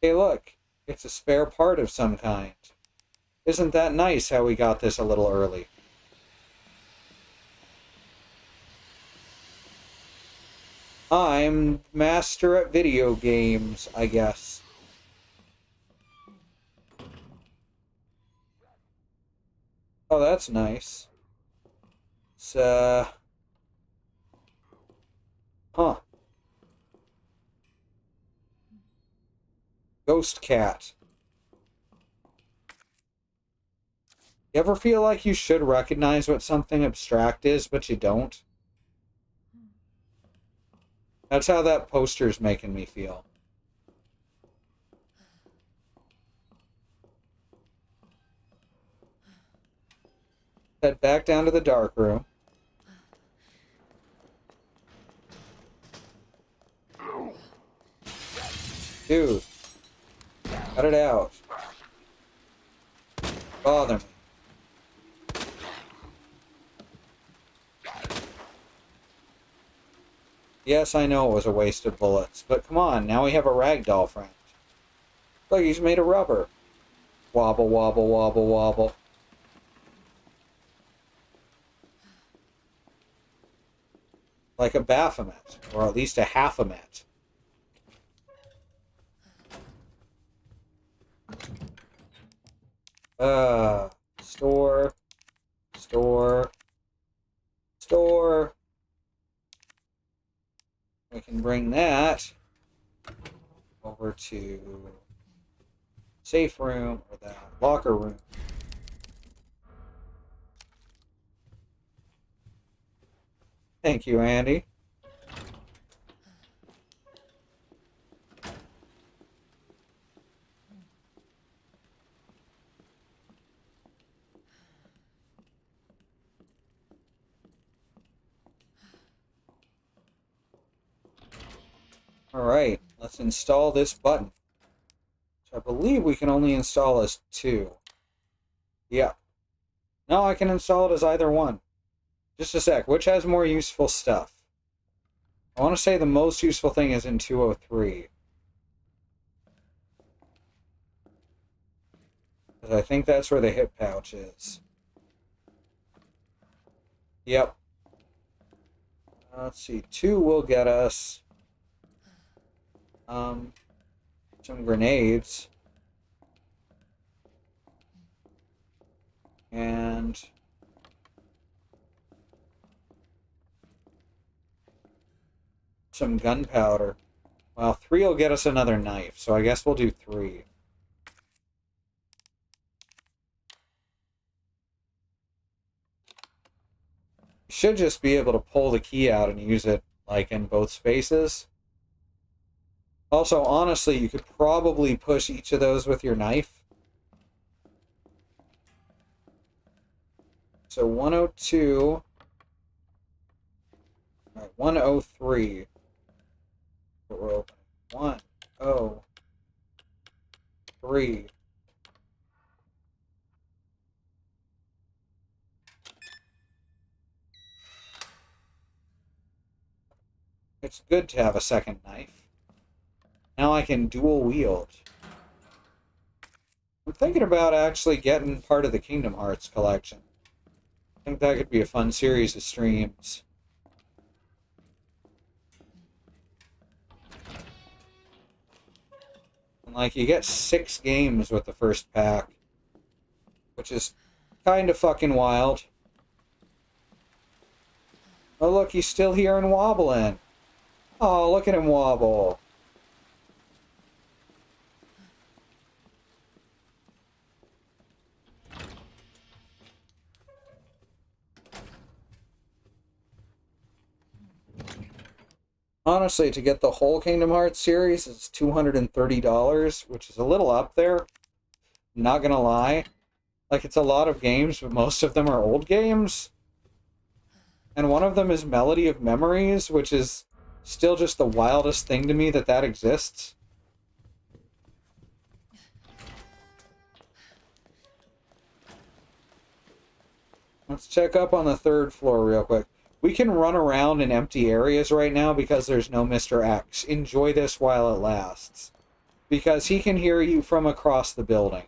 Hey, look. It's a spare part of some kind. Isn't that nice how we got this a little early? I'm master at video games, I guess. Oh, that's nice. It's, huh. Ghost cat. You ever feel like you should recognize what something abstract is, but you don't? That's how that poster's making me feel. Head back down to the dark room. Dude. Cut it out. Bother me. Yes, I know it was a waste of bullets, but come on, now we have a ragdoll friend. Look, he's made of rubber. Wobble, wobble, wobble, wobble. Like a Baphomet, or at least a half-a-met. Store, store, store. We can bring that over to safe room, or the locker room. Thank you, Andy. Alright, let's install this button. Which I believe we can only install as 2. Yeah. No, I can install it as either one. Just a sec, which has more useful stuff? I want to say the most useful thing is in 203. Because I think that's where the hip pouch is. Yep. Let's see, 2 will get us some grenades. And some gunpowder. Well, 3 will get us another knife, so I guess we'll do 3. You should just be able to pull the key out and use it, like, in both spaces. Also, honestly, you could probably push each of those with your knife. So 102. Alright, 103. What we're opening. 103. It's good to have a second knife. Now I can dual wield. I'm thinking about actually getting part of the Kingdom Hearts collection. I think that could be a fun series of streams. And, like, you get 6 games with the first pack, which is kind of fucking wild. Oh, look, he's still here and wobbling. Oh, look at him wobble. Honestly, to get the whole Kingdom Hearts series is $230, which is a little up there. Not gonna lie. Like, it's a lot of games, but most of them are old games. And one of them is Melody of Memories, which is still just the wildest thing to me that that exists. Let's check up on the 3rd floor real quick. We can run around in empty areas right now because there's no Mr. X. Enjoy this while it lasts. Because he can hear you from across the building.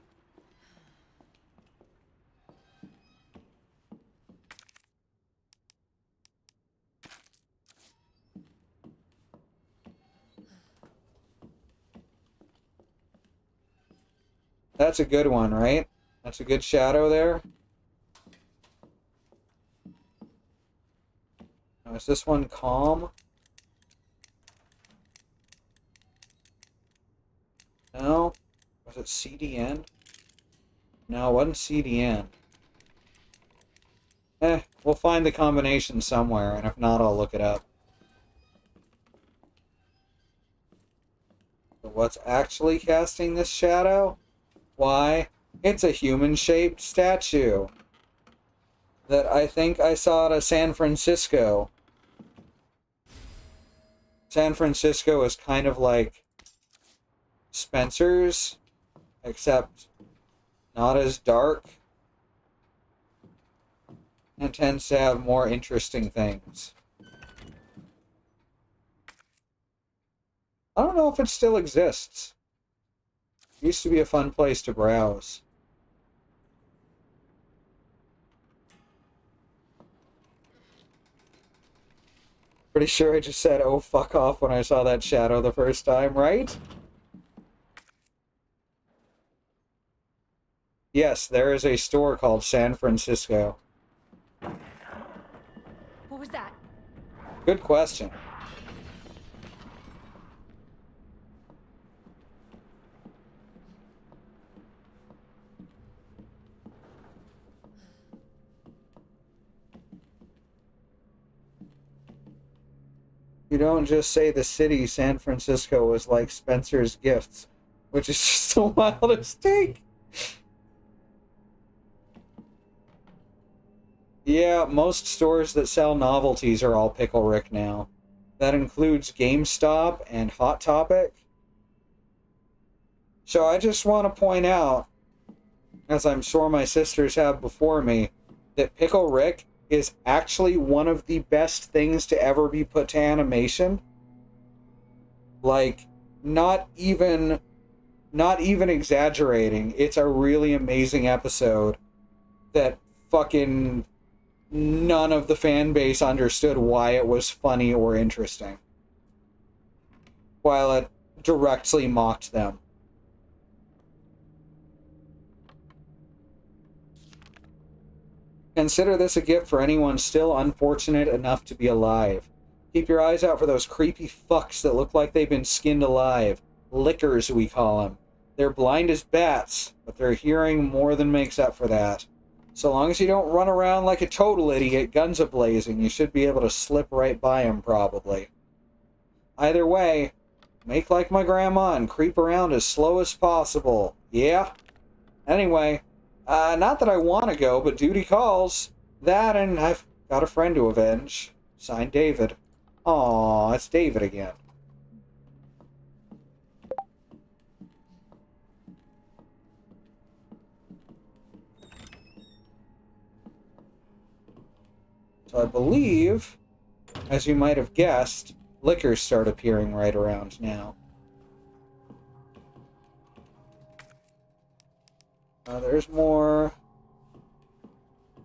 That's a good one, right? That's a good shadow there. Now, is this one calm? No? Was it CDN? No, it wasn't CDN. We'll find the combination somewhere, and if not, I'll look it up. But what's actually casting this shadow? Why, it's a human-shaped statue that I think I saw at a San Francisco. San Francisco is kind of like Spencer's, except not as dark, and tends to have more interesting things. I don't know if it still exists. It used to be a fun place to browse. Pretty sure I just said, oh, fuck off when I saw that shadow the first time, right? Yes, there is a store called San Francisco. What was that? Good question. You don't just say the city San Francisco was like Spencer's Gifts, which is just the wildest take. Yeah, most stores that sell novelties are all Pickle Rick now. That includes GameStop and Hot Topic. So I just want to point out, as I'm sure my sisters have before me, that Pickle Rick is actually one of the best things to ever be put to animation. Like, not even exaggerating. It's a really amazing episode that fucking none of the fan base understood why it was funny or interesting, while it directly mocked them. Consider this a gift for anyone still unfortunate enough to be alive. Keep your eyes out for those creepy fucks that look like they've been skinned alive. Lickers, we call them. They're blind as bats, but their hearing more than makes up for that. So long as you don't run around like a total idiot, guns a-blazing, you should be able to slip right by them, probably. Either way, make like my grandma and creep around as slow as possible. Yeah? Anyway, not that I want to go, but duty calls. That, and I've got a friend to avenge. Signed, David. Aw, it's David again. So I believe, as you might have guessed, liquors start appearing right around now. There's more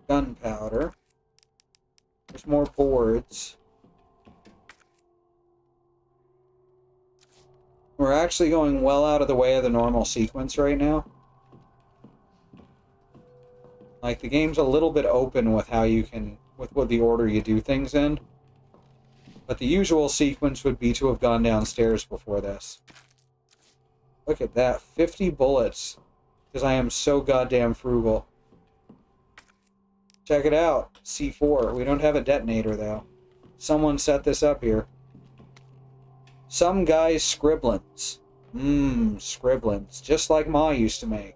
gunpowder. There's more boards. We're actually going well out of the way of the normal sequence right now. Like, the game's a little bit open with how you can, with what the order you do things in. But the usual sequence would be to have gone downstairs before this. Look at that, 50 bullets. Because I am so goddamn frugal. Check it out, C4. We don't have a detonator, though. Someone set this up here. Some guy's scribblings. Scribblings. Just like Ma used to make.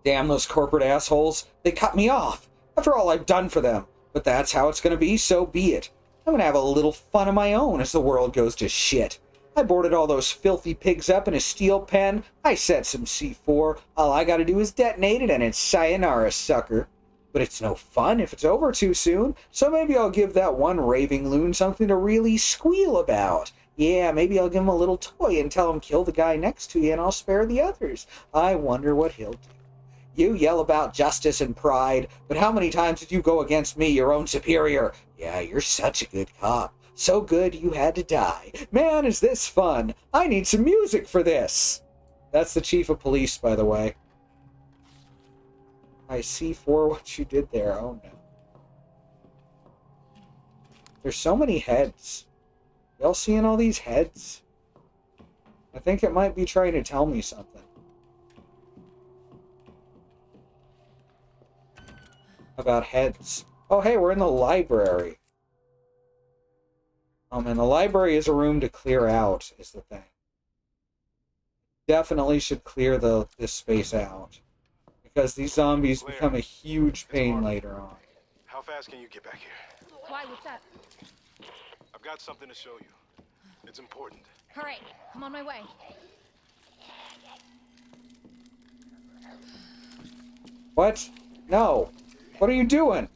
Damn those corporate assholes. They cut me off. After all I've done for them. But that's how it's gonna be, so be it. I'm gonna have a little fun of my own as the world goes to shit. I boarded all those filthy pigs up in a steel pen. I set some C4. All I gotta do is detonate it and it's sayonara, sucker. But it's no fun if it's over too soon, so maybe I'll give that one raving loon something to really squeal about. Yeah, maybe I'll give him a little toy and tell him kill the guy next to you and I'll spare the others. I wonder what he'll do. You yell about justice and pride, but how many times did you go against me, your own superior? Yeah, you're such a good cop. So good you had to die. Man, is this fun. I need some music for this. That's the chief of police, by the way. I see for what you did there. Oh, no. There's so many heads. Y'all seeing all these heads? I think it might be trying to tell me something. About heads. Oh, hey, we're in the library. And the library is a room to clear out, is the thing. Definitely should clear this space out. Because these zombies become a huge pain later on. How fast can you get back here? Why? What's up? I've got something to show you. It's important. All right, I'm on my way. What? No. What are you doing?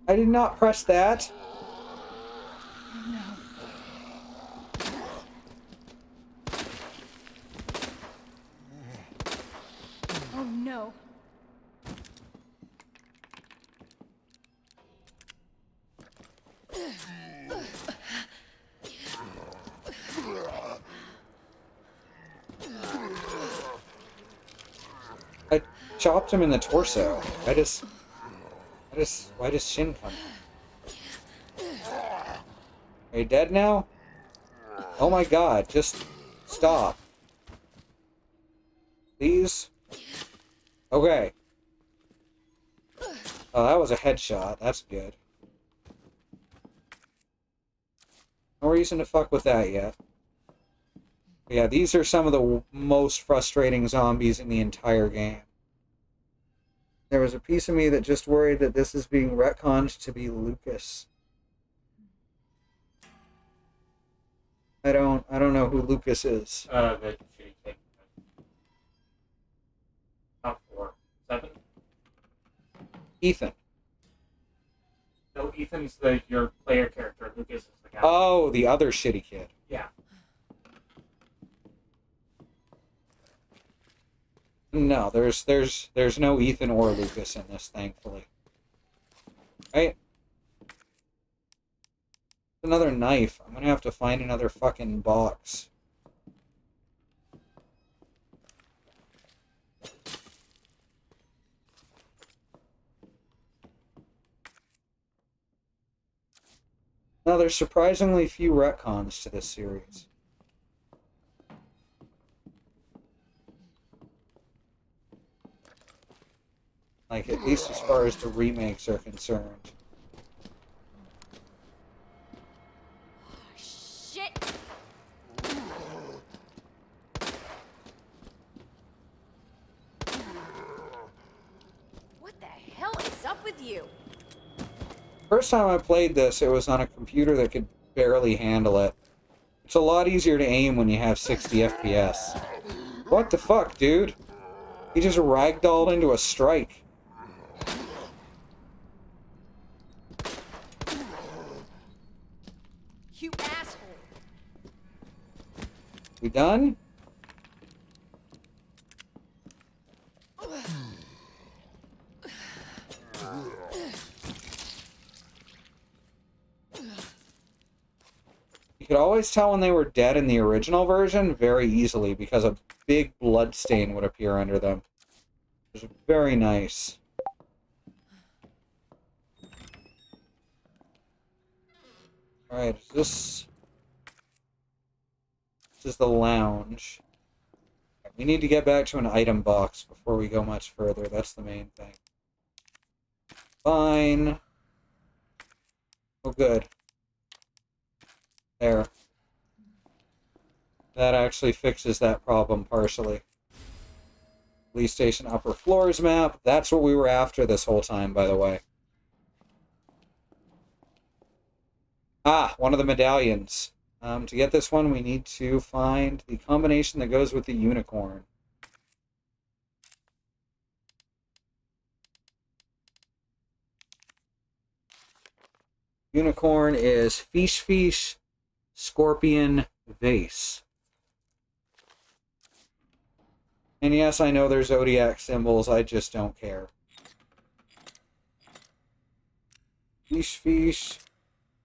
I did not press that. Oh no. I chopped him in the torso. Why does Shin come? Are you dead now? Oh my god, just stop. Please? Okay. Oh, that was a headshot. That's good. No reason to fuck with that yet. But yeah, these are some of the most frustrating zombies in the entire game. There was a piece of me that just worried that this is being retconned to be Lucas. I don't know who Lucas is. The shitty kid. Top 4. 7? Ethan. No, Ethan's your player character. Lucas is the guy. Oh, the other shitty kid. Yeah. No, there's no Ethan or Lucas in this, thankfully. Right? Another knife. I'm gonna have to find another fucking box. Now, there's surprisingly few retcons to this series. Like, at least as far as the remakes are concerned. Shit! What the hell is up with you? First time I played this, it was on a computer that could barely handle it. It's a lot easier to aim when you have 60 FPS. What the fuck, dude? He just ragdolled into a strike. You asshole! We done? could always tell when they were dead in the original version very easily because a big blood stain would appear under them. It was very nice. Alright, this is the lounge. We need to get back to an item box before we go much further. That's the main thing. Fine. Oh, good. There. That actually fixes that problem partially. Police station upper floors map. That's what we were after this whole time, by the way. Ah, one of the medallions. To get this one, we need to find the combination that goes with the unicorn. Unicorn is fish, scorpion, vase. And yes, I know they're zodiac symbols, I just don't care. Fish,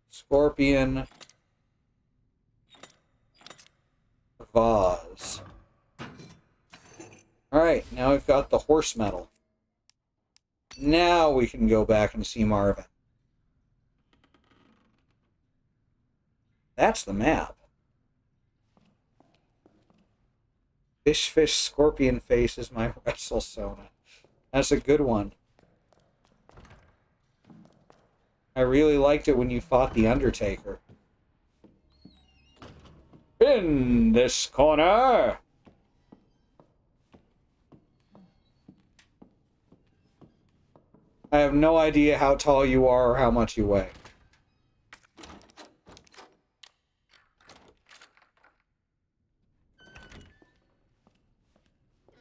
scorpion, vase. Alright, now we've got the horse medal. Now we can go back and see Marvin. That's the map. Fish, scorpion face is my wrestle sona. That's a good one. I really liked it when you fought the Undertaker. In this corner! I have no idea how tall you are or how much you weigh.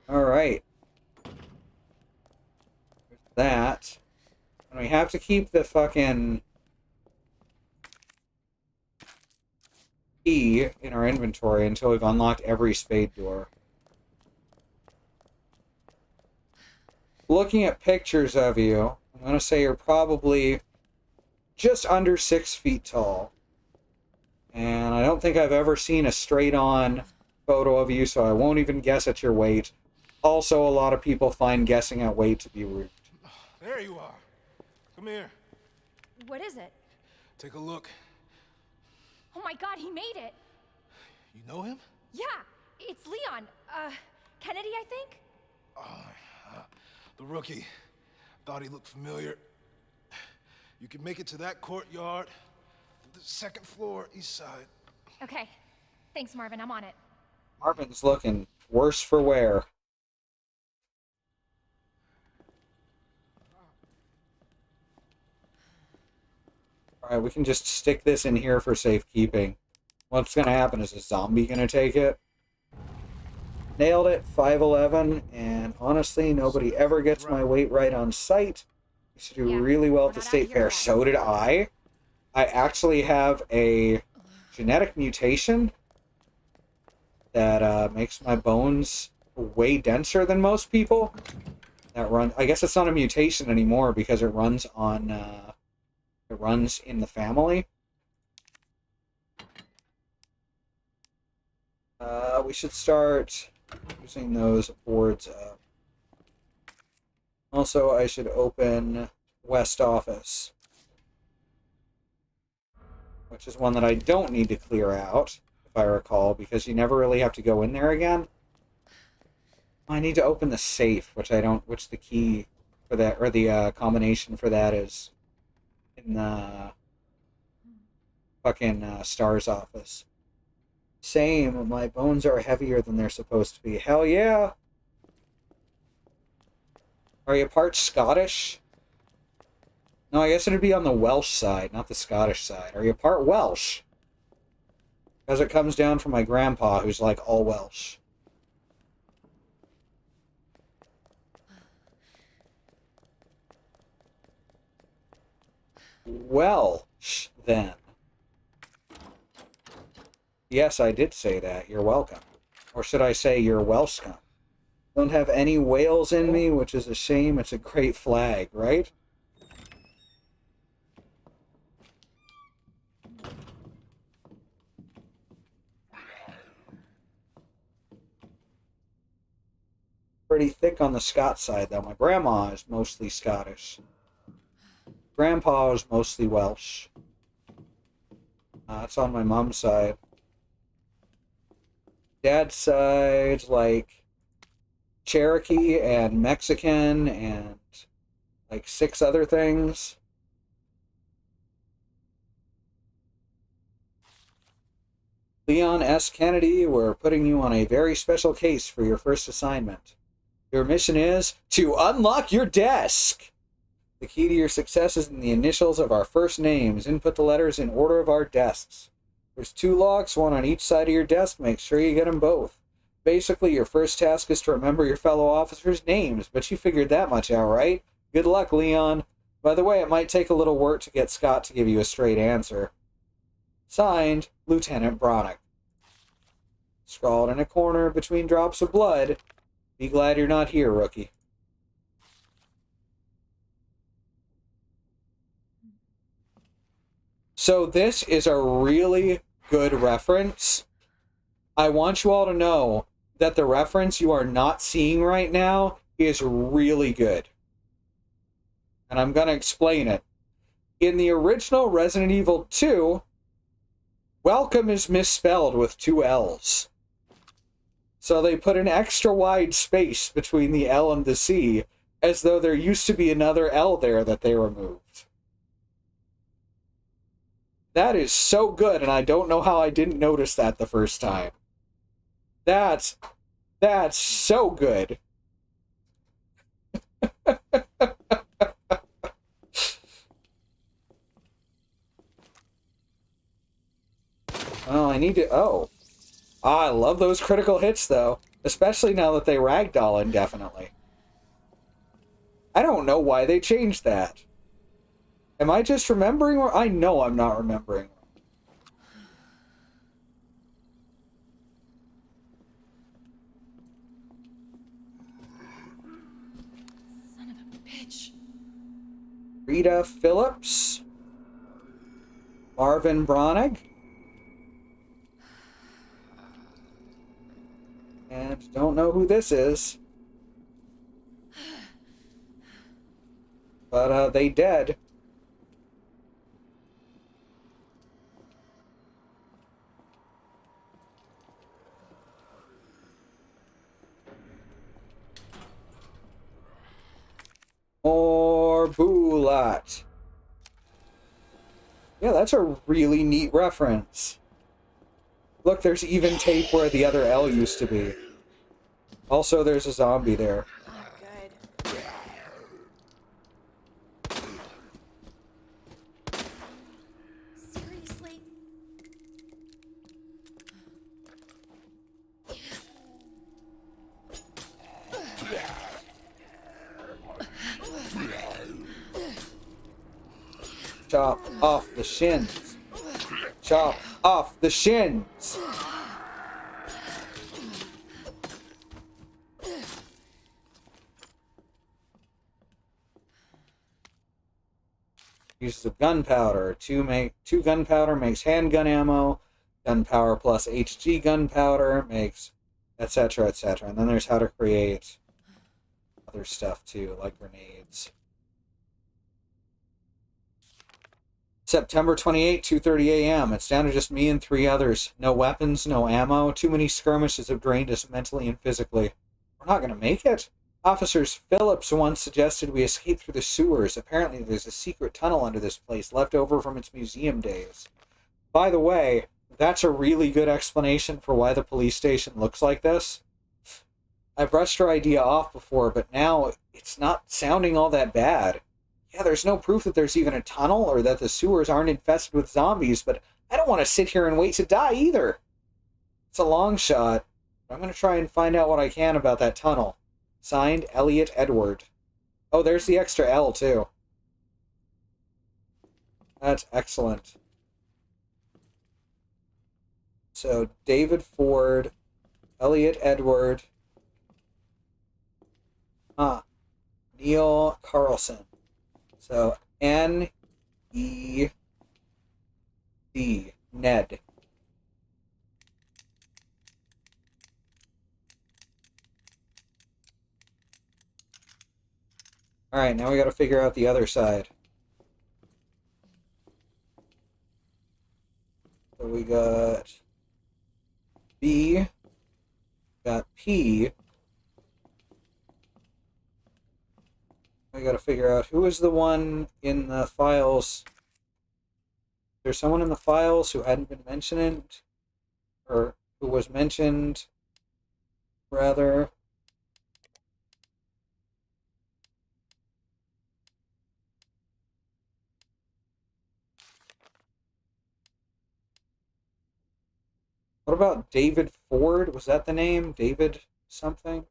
Alright. That. And we have to keep the fucking key in our inventory until we've unlocked every spade door. Looking at pictures of you, I'm going to say you're probably just under 6 feet tall. And I don't think I've ever seen a straight-on photo of you, so I won't even guess at your weight. Also, a lot of people find guessing at weight to be rude. There you are. Come here. What is it? Take a look. Oh my god, he made it! You know him? Yeah, it's Leon. Kennedy, I think? The rookie. Thought he looked familiar. You can make it to that courtyard. The second floor, east side. Okay. Thanks, Marvin. I'm on it. Marvin's looking worse for wear. Alright, we can just stick this in here for safekeeping. What's going to happen? Is a zombie going to take it? Nailed it, 5'11", and honestly, nobody ever gets my weight right on sight. You should do really well at the state fair. So did I. I actually have a genetic mutation that makes my bones way denser than most people. That run. I guess it's not a mutation anymore because it runs on. It runs in the family. We should start using those boards up. Also, I should open West Office, which is one that I don't need to clear out, if I recall, because you never really have to go in there again. I need to open the safe, which I don't, which the key for that, or the combination for that is in the fucking Star's office. Same, my bones are heavier than they're supposed to be. Hell yeah! Are you part Scottish? No, I guess it'd be on the Welsh side, not the Scottish side. Are you part Welsh? Because it comes down from my grandpa, who's like all Welsh. Welsh, then. Yes, I did say that. You're welcome. Or should I say you're welcome? Don't have any whales in me, which is a shame. It's a great flag, right? pretty thick on the Scott side, though. My grandma is mostly Scottish. Grandpa is mostly Welsh. That's on my mom's side. Dad's side's like Cherokee and Mexican and like 6 other things. Leon S. Kennedy, we're putting you on a very special case for your first assignment. Your mission is to unlock your desk. The key to your success is in the initials of our first names. Input the letters in order of our desks. There's 2 locks, 1 on each side of your desk. Make sure you get them both. Basically, your first task is to remember your fellow officers' names, but you figured that much out, right? Good luck, Leon. By the way, it might take a little work to get Scott to give you a straight answer. Signed, Lieutenant Bronick. Scrawled in a corner between drops of blood. Be glad you're not here, rookie. So this is a really good reference. I want you all to know that the reference you are not seeing right now is really good. And I'm going to explain it. In the original Resident Evil 2, welcome is misspelled with 2 L's. So they put an extra wide space between the L and the C, as though there used to be another L there that they removed. That is so good, and I don't know how I didn't notice that the first time. That's so good. Well, I need to... Oh. I love those critical hits, though. Especially now that they ragdoll indefinitely. I don't know why they changed that. Am I just remembering? Or I know I'm not remembering. Son of a bitch. Rita Phillips. Marvin Bronick. And don't know who this is. But they dead. Or Bulat. Yeah, that's a really neat reference. Look, there's even tape where the other L used to be. Also, there's a zombie there. Oh, good. Seriously? Chop off the shins. Chop off the shins. Uses of gunpowder. Two gunpowder makes handgun ammo. Gunpowder plus HG gunpowder makes etc. etc. And then there's how to create other stuff too, like grenades. September 28, 2:30 a.m. It's down to just me and 3 others. No weapons, no ammo. Too many skirmishes have drained us mentally and physically. We're not going to make it. Officers Phillips once suggested we escape through the sewers. Apparently there's a secret tunnel under this place left over from its museum days. By the way, that's a really good explanation for why the police station looks like this. I brushed her idea off before, but now it's not sounding all that bad. Yeah, there's no proof that there's even a tunnel or that the sewers aren't infested with zombies, but I don't want to sit here and wait to die either. It's a long shot, but I'm going to try and find out what I can about that tunnel. Signed, Elliot Edward. Oh, there's the extra L, too. That's excellent. So, David Ford, Elliot Edward, Neil Carlson. So, N-E-D, Ned. Alright, now we gotta figure out the other side. So we got B, got P. We gotta figure out who is the one in the files. There's someone in the files who hadn't been mentioned, or who was mentioned, rather. What about David Ford? Was that the name? David something?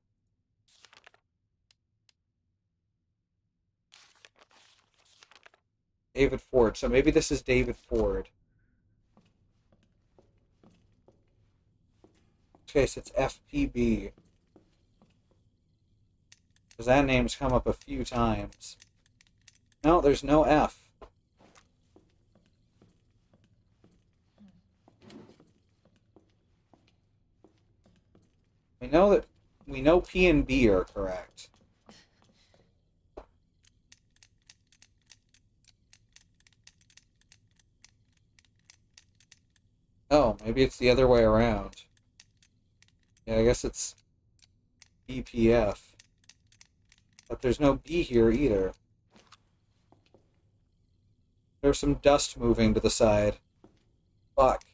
David Ford. So maybe this is David Ford. In this case, it's FPB. Because that name's come up a few times. No, there's no F. We know P and B are correct. Oh, maybe it's the other way around. Yeah, I guess it's BPF. But there's no B here either. There's some dust moving to the side. Fuck.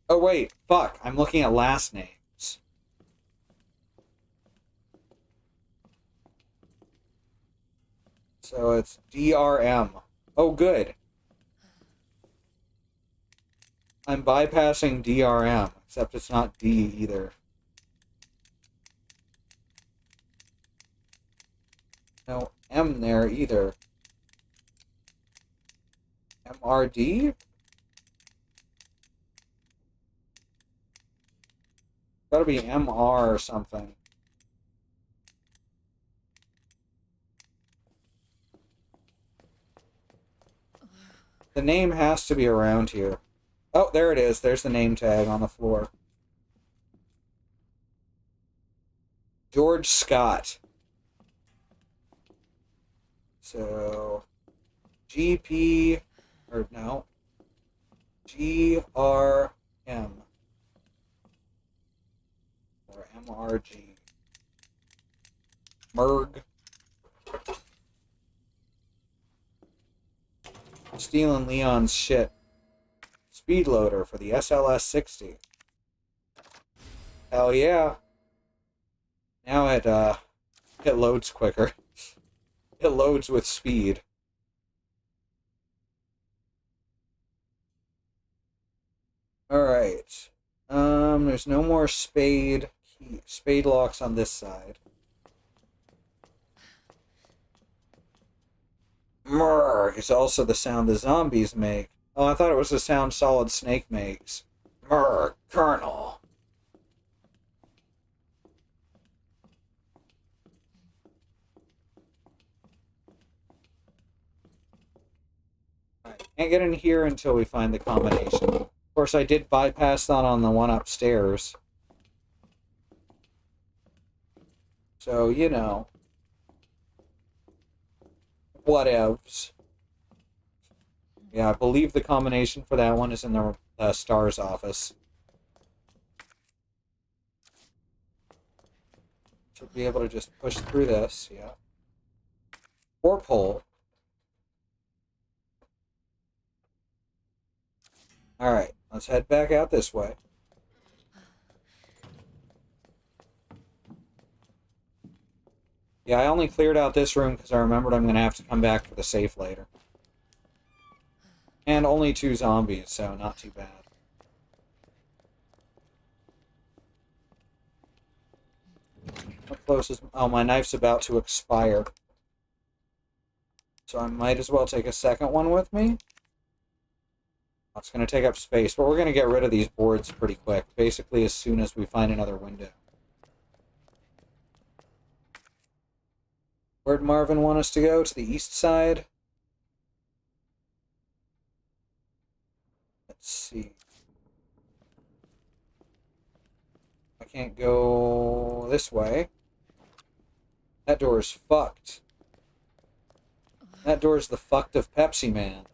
Oh wait, fuck. I'm looking at last names. So it's DRM. Oh good. I'm bypassing DRM, except it's not D either. No M there either. MRD? Gotta be MR or something. The name has to be around here. Oh, there it is. There's the name tag on the floor. George Scott. So, GP, or no, GRM, or MRG, MERG. Stealing Leon's shit. Speed loader for the SLS-60. Hell yeah. Now it loads quicker. It loads with speed. Alright. There's no more spade locks on this side. Murr is also the sound the zombies make. Oh, I thought it was the sound Solid Snake makes. Murr, Colonel. Can't get in here until we find the combination. Of course, I did bypass that on the one upstairs. So, you know. Whatevs. Yeah, I believe the combination for that one is in the STARS office. Should be able to just push through this, yeah. Or pull. Alright, let's head back out this way. Yeah, I only cleared out this room because I remembered I'm going to have to come back for the safe later. And only 2 zombies, so not too bad. How close is... Oh, my knife's about to expire. So I might as well take a second one with me. It's going to take up space, but we're going to get rid of these boards pretty quick. Basically, as soon as we find another window. Where'd Marvin want us to go? To the east side? Let's see. I can't go this way. That door is fucked. That door is the fucked of Pepsi Man.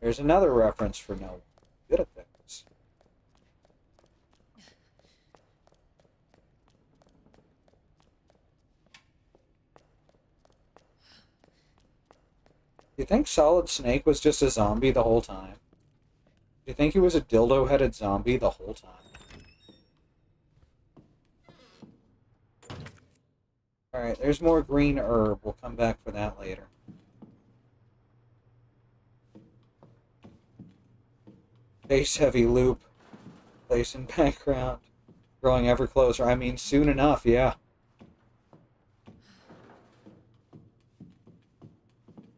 There's another reference for no one. Good at things. Do you think Solid Snake was just a zombie the whole time? Do you think he was a dildo-headed zombie the whole time? Alright, there's more green herb. We'll come back for that later. Bass-heavy loop. Place in background. Growing ever closer. I mean, soon enough, yeah.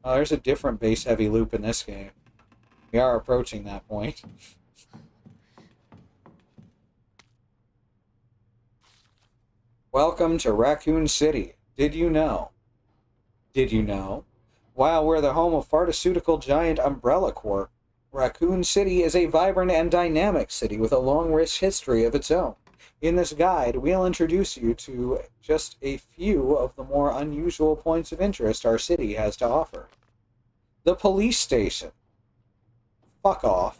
Oh, there's a different bass-heavy loop in this game. We are approaching that point. Welcome to Raccoon City. Did you know? Did you know? While we're the home of pharmaceutical giant Umbrella Corp, Raccoon City is a vibrant and dynamic city with a long rich history of its own. In this guide, we'll introduce you to just a few of the more unusual points of interest our city has to offer. The police station. Fuck off.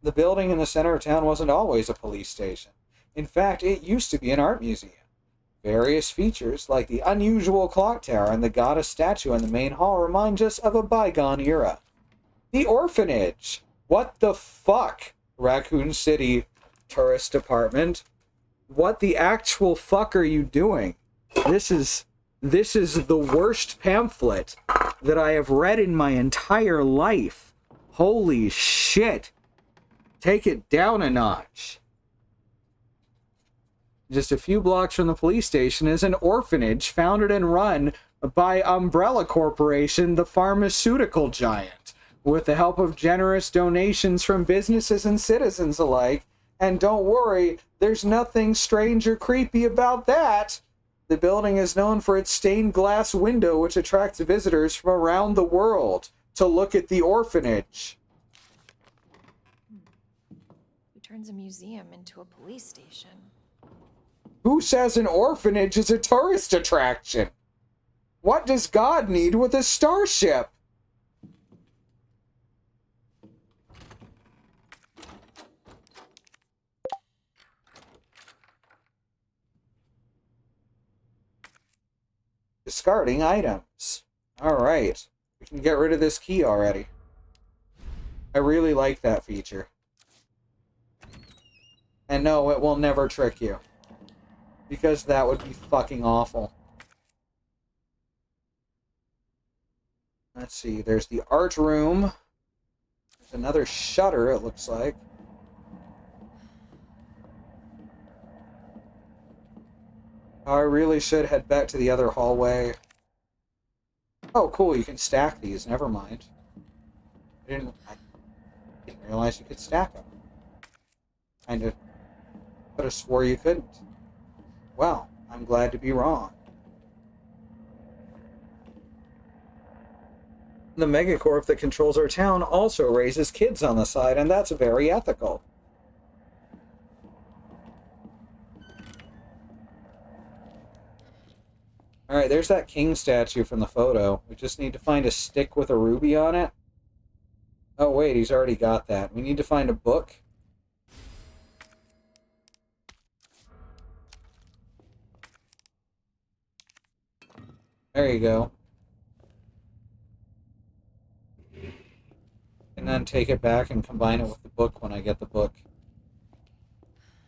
The building in the center of town wasn't always a police station. In fact, it used to be an art museum. Various features, like the unusual clock tower and the goddess statue in the main hall, remind us of a bygone era. The orphanage. What the fuck? Raccoon City Tourist Department. What the actual fuck are you doing? This is the worst pamphlet that I have read in my entire life. Holy shit. Take it down a notch. Just a few blocks from the police station is an orphanage founded and run by Umbrella Corporation, the pharmaceutical giant, with the help of generous donations from businesses and citizens alike. And don't worry, there's nothing strange or creepy about that. The building is known for its stained glass window, which attracts visitors from around the world to look at the orphanage. Who turns a museum into a police station? Who says an orphanage is a tourist attraction? What does God need with a starship? Discarding items. Alright. We can get rid of this key already. I really like that feature. And no, it will never trick you. Because that would be fucking awful. Let's see, there's the art room. There's another shutter, it looks like. I really should head back to the other hallway. Oh, cool, you can stack these. Never mind. I didn't realize you could stack them. Could have swore you couldn't. Well, I'm glad to be wrong. The megacorp that controls our town also raises kids on the side, and that's very ethical. Alright, there's that king statue from the photo. We just need to find a stick with a ruby on it. Oh wait, he's already got that. We need to find a book. There you go. And then take it back and combine it with the book when I get the book.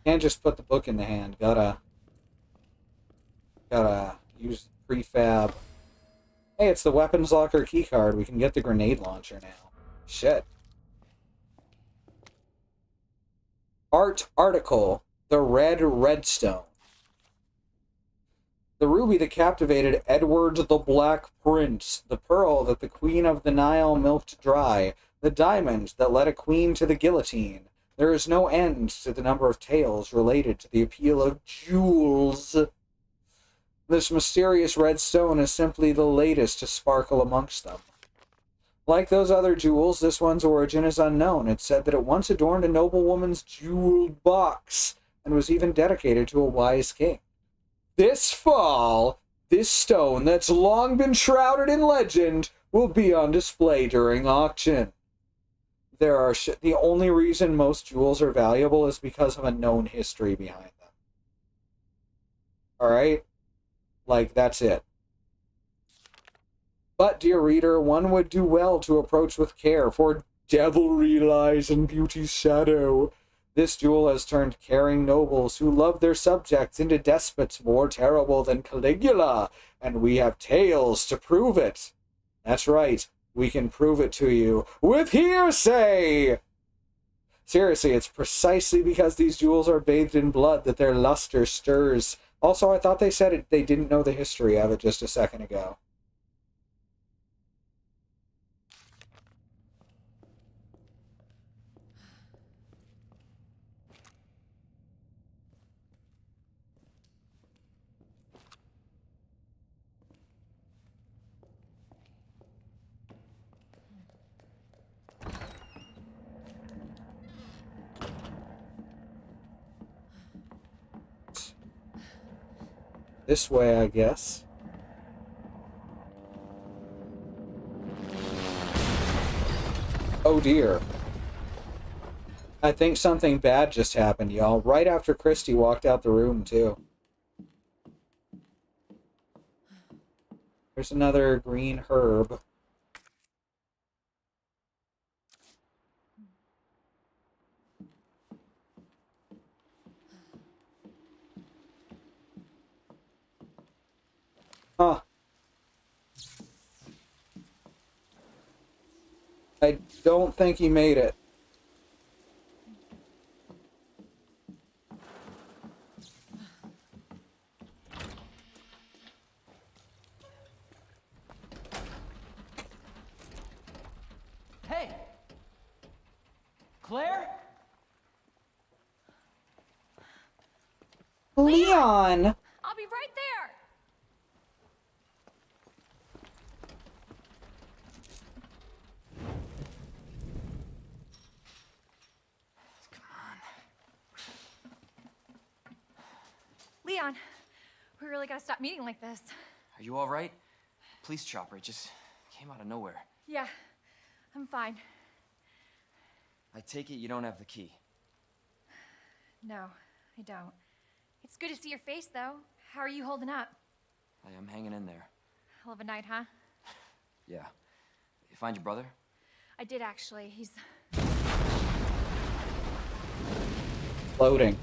Can't just put the book in the hand. Gotta use prefab. Hey, it's the weapons locker keycard. We can get the grenade launcher now. Shit. Art article. The Red Redstone. The ruby that captivated Edward the Black Prince. The pearl that the Queen of the Nile milked dry. The diamond that led a queen to the guillotine. There is no end to the number of tales related to the appeal of jewels. This mysterious red stone is simply the latest to sparkle amongst them. Like those other jewels, this one's origin is unknown. It's said that it once adorned a noblewoman's jeweled box, and was even dedicated to a wise king. This fall, this stone that's long been shrouded in legend will be on display during auction. The only reason most jewels are valuable is because of a known history behind them. Alright? Like, that's it. But, dear reader, one would do well to approach with care, for devilry lies in beauty's shadow. This jewel has turned caring nobles who love their subjects into despots more terrible than Caligula, and we have tales to prove it. That's right, we can prove it to you with hearsay! Seriously, it's precisely because these jewels are bathed in blood that their luster stirs. Also, I thought they said they didn't know the history of it just a second ago. This way, I guess. Oh dear. I think something bad just happened, y'all. Right after Christy walked out the room, too. There's another green herb. Huh. I don't think he made it. Hey! Claire? Leon! I'll be right there. Leon, we really gotta stop meeting like this. Are you all right? Police chopper, it just came out of nowhere. Yeah, I'm fine. I take it you don't have the key. No, I don't. It's good to see your face, though. How are you holding up? I am hanging in there. Hell of a night, huh? Yeah. You find your brother? I did, actually. He's... Floating.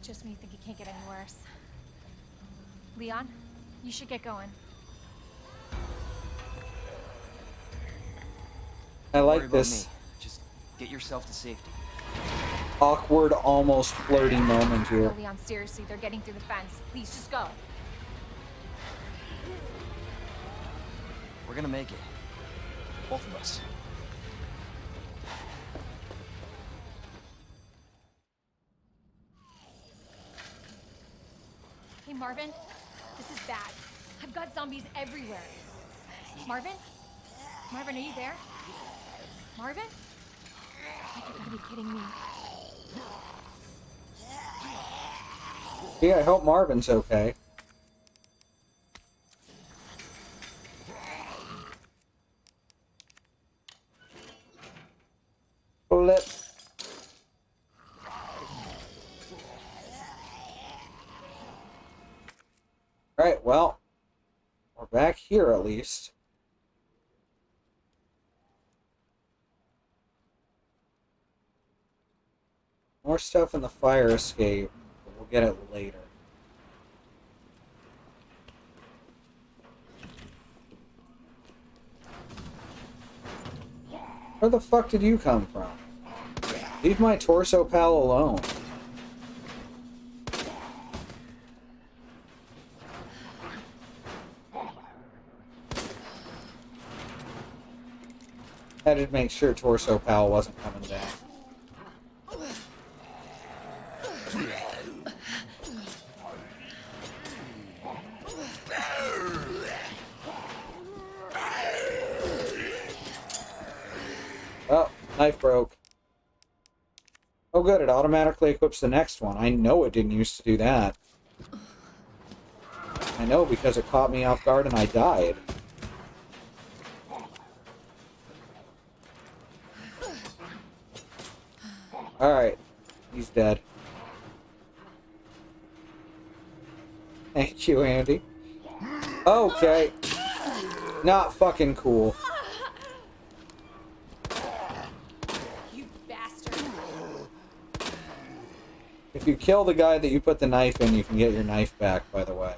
Just when you think it can't get any worse. Leon, you should get going. I Don't worry like about this me. Just get yourself to safety. awkward, almost flirty moment here. No, Leon, seriously, they're getting through the fence. Please, just go. We're gonna make it. Both of us. Hey, Marvin, this is bad. I've got zombies everywhere. Marvin? Marvin, are you there? Marvin? You gotta be kidding me. Yeah, I hope Marvin's okay. Flip. Alright, well, we're back here at least. More stuff in the fire escape, but we'll get it later. Where the fuck did you come from? Leave my torso pal alone. I had to make sure torso pal wasn't coming back. Oh, knife broke. Oh good, it automatically equips the next one. I know it didn't used to do that. I know because it caught me off guard and I died. Alright. He's dead. Thank you, Andy. Okay. Not fucking cool. You bastard. If you kill the guy that you put the knife in, you can get your knife back, by the way.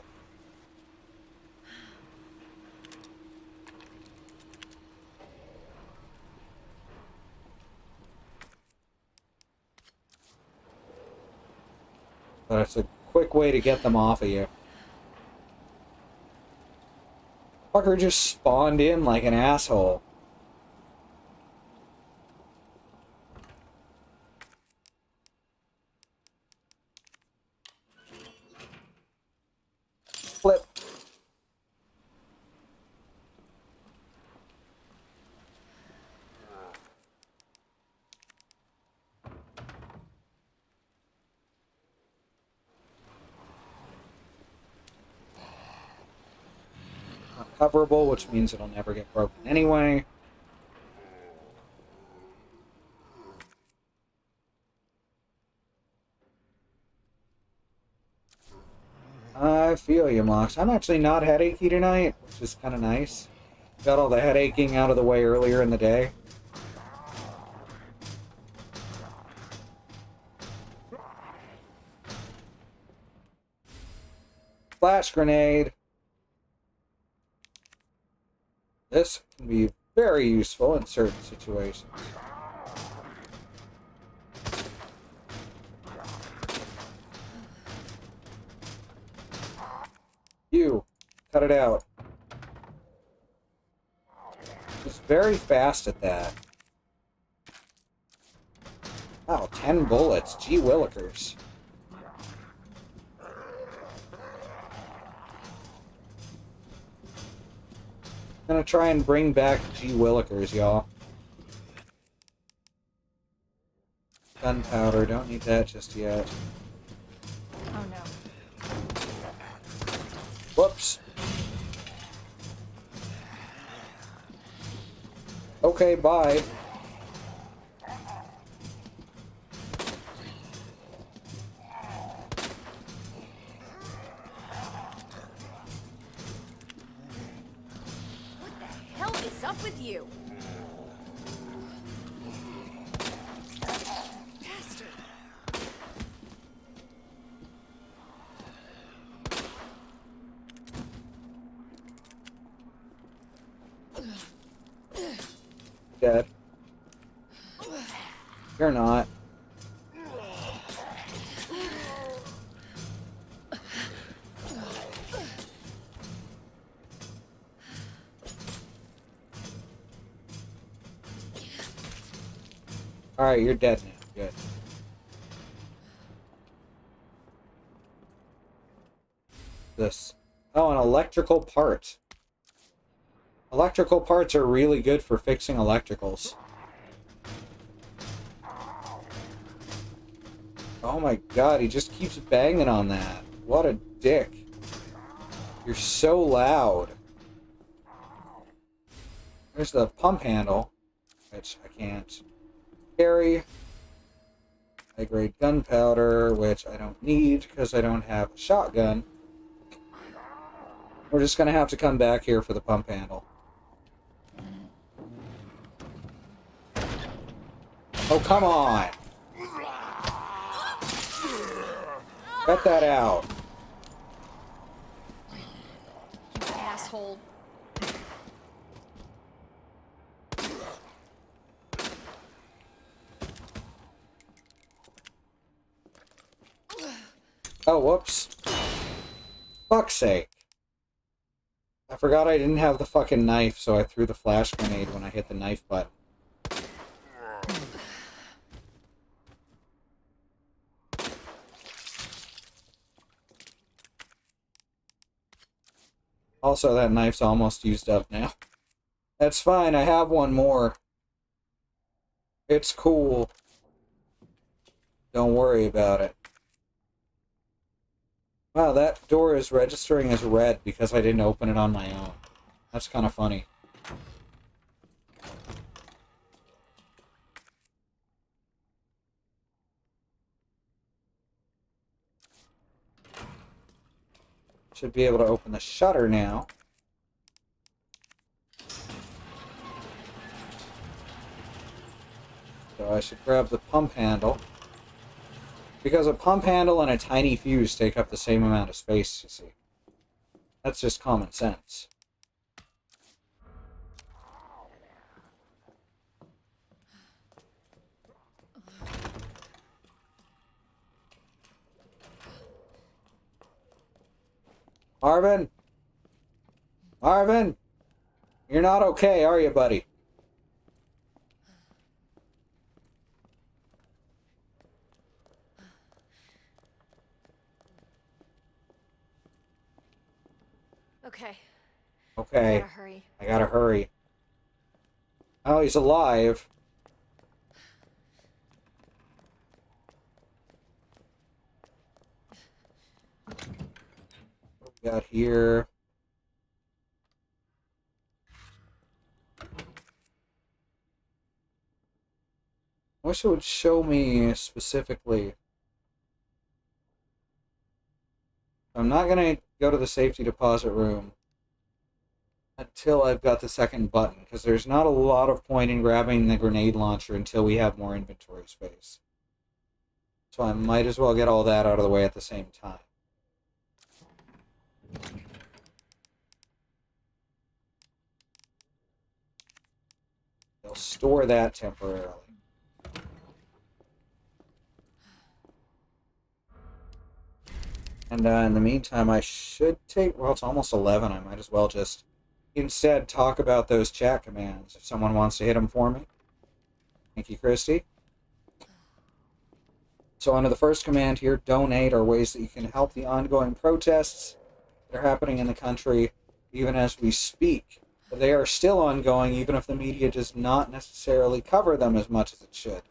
But it's a quick way to get them off of you. Fucker just spawned in like an asshole. Flip. Coverable, which means it'll never get broken anyway. I feel you, Mox. I'm actually not headachy tonight, which is kind of nice. Got all the headaching out of the way earlier in the day. Flash grenade. This can be very useful in certain situations. You, cut it out. It's very fast at that. Wow, 10 bullets. Gee willikers. Gonna try and bring back Gee willikers, y'all. Gunpowder, don't need that just yet. Oh no. Whoops. Okay, bye. What the hell is up with you? Bastard. Dead. You're not. Alright, you're dead now. Good. This. Oh, an electrical part. Electrical parts are really good for fixing electricals. Oh my god, he just keeps banging on that. What a dick. You're so loud. There's the pump handle, which I can't carry. High-grade gunpowder, which I don't need because I don't have a shotgun. We're just going to have to come back here for the pump handle. Oh, come on! Cut that out. You asshole. Oh, whoops. Fuck's sake. I forgot I didn't have the fucking knife, so I threw the flash grenade when I hit the knife button. Also, that knife's almost used up now. That's fine, I have one more. It's cool. Don't worry about it. Wow, that door is registering as red because I didn't open it on my own. That's kind of funny. Should be able to open the shutter now. So I should grab the pump handle. Because a pump handle and a tiny fuse take up the same amount of space, you see. That's just common sense. Marvin? Marvin? You're not okay, are you, buddy? Okay. Okay. I gotta hurry. I gotta hurry. Oh, he's alive. What we got here? I wish it would show me specifically. I'm not gonna go to the safety deposit room until I've got the second button, because there's not a lot of point in grabbing the grenade launcher until we have more inventory space. So I might as well get all that out of the way at the same time. They'll store that temporarily. And in the meantime, I should take... Well, it's almost 11. I might as well just instead talk about those chat commands if someone wants to hit them for me. Thank you, Christy. So under the first command here, donate, are ways that you can help the ongoing protests that are happening in the country even as we speak. They are still ongoing even if the media does not necessarily cover them as much as it should.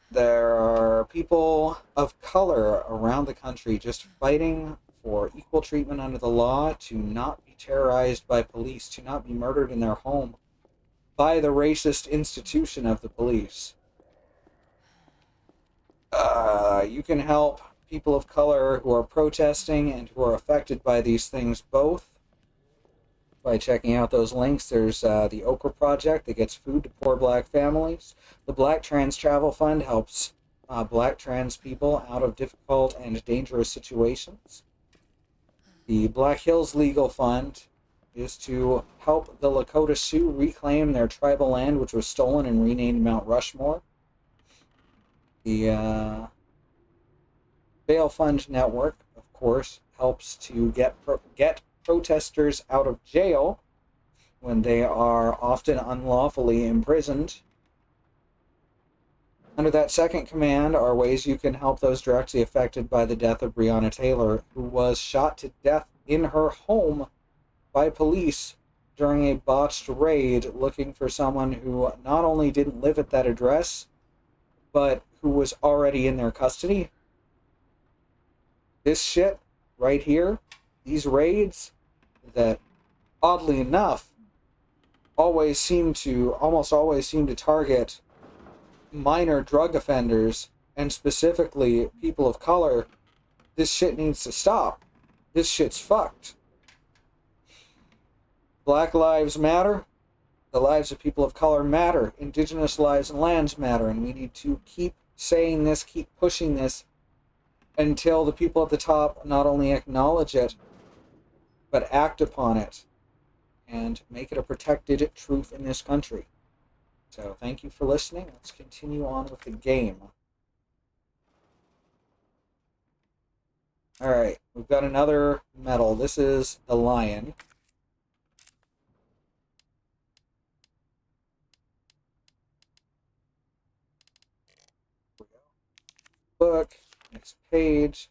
There are people of color around the country just fighting for equal treatment under the law, to not be terrorized by police, to not be murdered in their home by the racist institution of the police. You can help people of color who are protesting and who are affected by these things both by checking out those links. There's the Okra Project that gets food to poor black families. The Black Trans Travel Fund helps black trans people out of difficult and dangerous situations. The Black Hills Legal Fund is to help the Lakota Sioux reclaim their tribal land, which was stolen and renamed Mount Rushmore. The Bail Fund Network, of course, helps to get protesters out of jail when they are often unlawfully imprisoned. Under that second command are ways you can help those directly affected by the death of Breonna Taylor, who was shot to death in her home by police during a botched raid looking for someone who not only didn't live at that address, but who was already in their custody. This shit right here, these raids that, oddly enough, almost always seem to target minor drug offenders, and specifically people of color. This shit needs to stop. This shit's fucked. Black lives matter. The lives of people of color matter. Indigenous lives and lands matter. And we need to keep saying this, keep pushing this, until the people at the top not only acknowledge it, but act upon it and make it a protected truth in this country. So thank you for listening. Let's continue on with the game. Alright, we've got another medal. This is the Lion. Book, next page.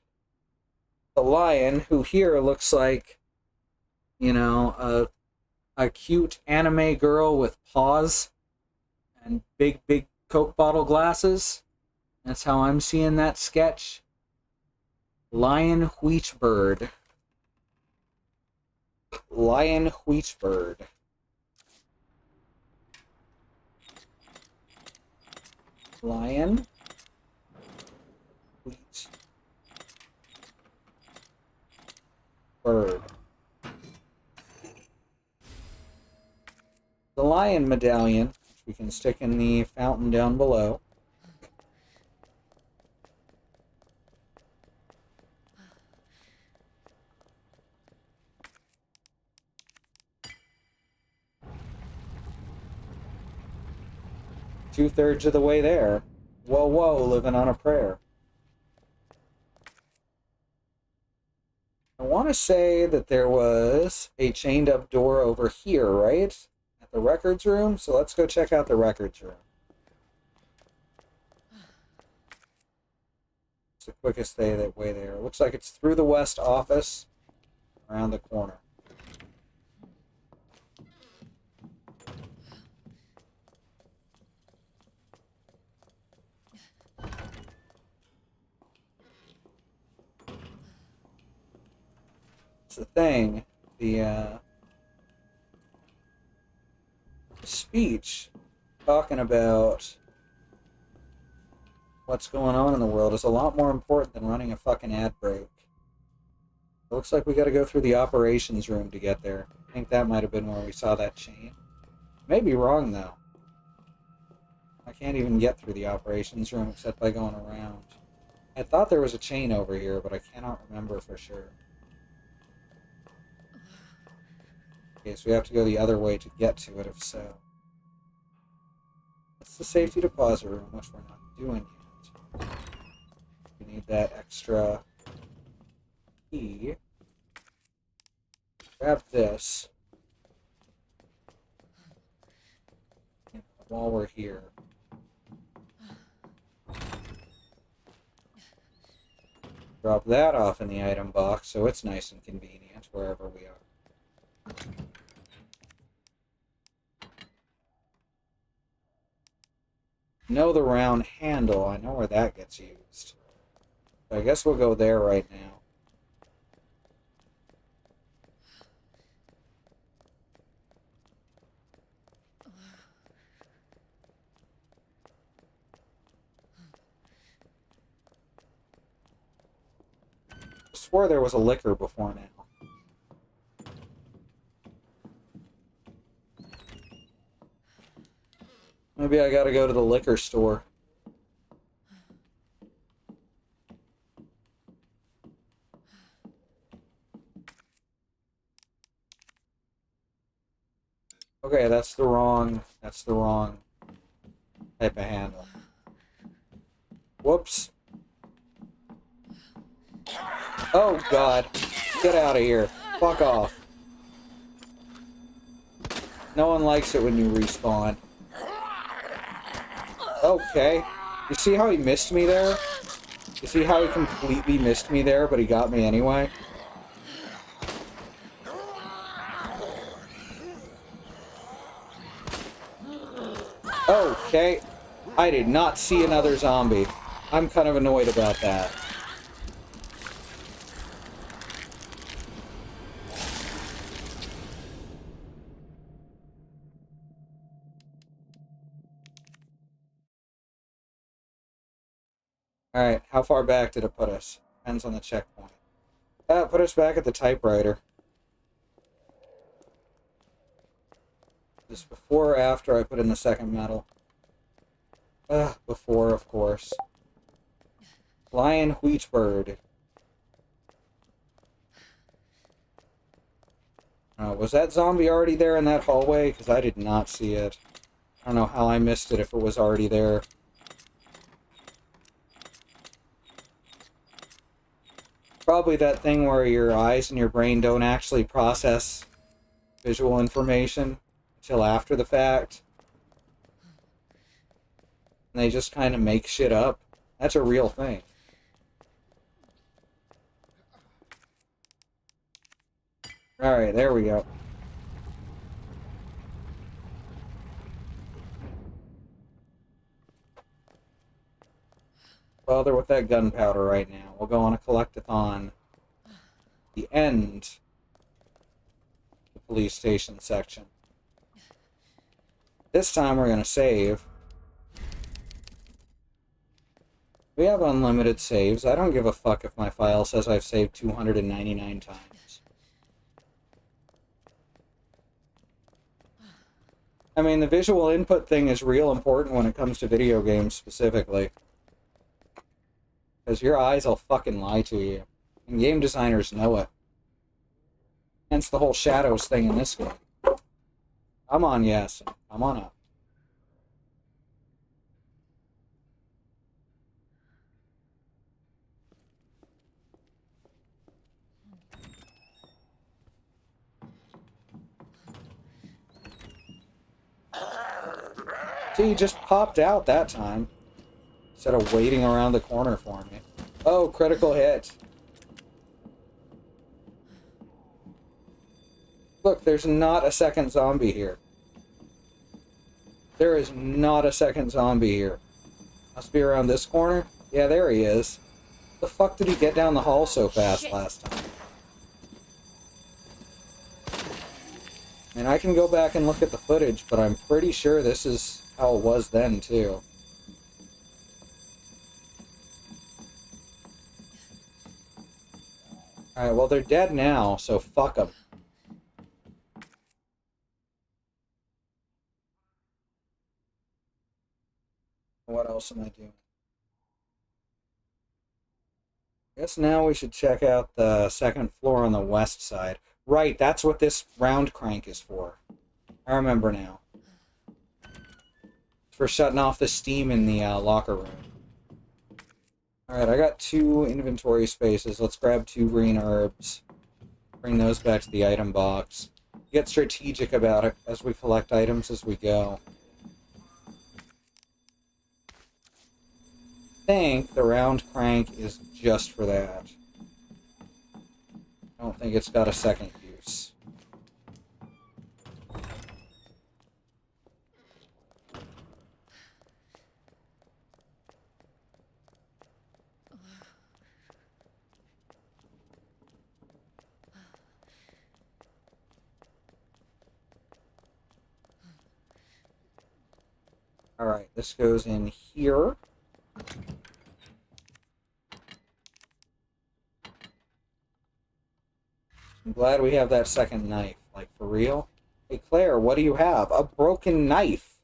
The Lion, who here looks like, you know, a cute anime girl with paws And big, big Coke bottle glasses. That's how I'm seeing that sketch. Lion Wheatbird. Lion Wheatbird. Lion Wheat Bird. The Lion Medallion, which we can stick in the fountain down below. Two-thirds of the way there. Whoa, whoa, living on a prayer. I want to say that there was a chained-up door over here, right? At the records room? So let's go check out the records room. It's the quickest way there. Looks like it's through the west office, around the corner. The thing, the speech talking about what's going on in the world is a lot more important than running a fucking ad break. It looks like we gotta go through the operations room to get there. I think that might have been where we saw that chain. May be wrong, though. I can't even get through the operations room except by going around. I thought there was a chain over here, but I cannot remember for sure. Okay, so we have to go the other way to get to it, if so. That's the safety deposit room, which we're not doing yet. We need that extra key. Grab this. While we're here. Drop that off in the item box, so it's nice and convenient wherever we are. Know the round handle. I know where that gets used. So I guess we'll go there right now. I swore there was a liquor before now. Maybe I gotta go to the liquor store. Okay, that's the wrong type of handle. Whoops. Oh god. Get out of here. Fuck off. No one likes it when you respawn. Okay. You see how he missed me there? You see how he completely missed me there, but he got me anyway? Okay. I did not see another zombie. I'm kind of annoyed about that. Alright, how far back did it put us? Depends on the checkpoint. Put us back at the typewriter. Just before or after I put in the second medal? Before, of course. Lion Wheatbird. Was that zombie already there in that hallway? Because I did not see it. I don't know how I missed it if it was already there. Probably that thing where your eyes and your brain don't actually process visual information until after the fact. And they just kind of make shit up. That's a real thing. Alright, there we go. bother with that gunpowder right now. We'll go on a collectathon. The end. The police station section. This time we're going to save. We have unlimited saves. I don't give a fuck if my file says I've saved 299 times. I mean, the visual input thing is real important when it comes to video games specifically. Because your eyes will fucking lie to you. And game designers know it. Hence the whole shadows thing in this game. Come on, yes. Come on up. See, he just popped out that time. Instead of waiting around the corner for me. Oh, critical hit. Look, there's not a second zombie here. There is not a second zombie here. Must be around this corner? Yeah, there he is. The fuck did he get down the hall so fast last time? And I can go back and look at the footage, but I'm pretty sure this is how it was then, too. Alright, well, they're dead now, so fuck them. What else am I doing? I guess now we should check out the second floor on the west side. Right, that's what this round crank is for. I remember now. It's for shutting off the steam in the locker room. Alright, I got 2 inventory spaces. Let's grab 2 green herbs. Bring those back to the item box. Get strategic about it as we collect items as we go. I think the round crank is just for that. I don't think it's got a second use. Alright, this goes in here. I'm glad we have that second knife. Like, for real? Hey, Claire, what do you have? A broken knife!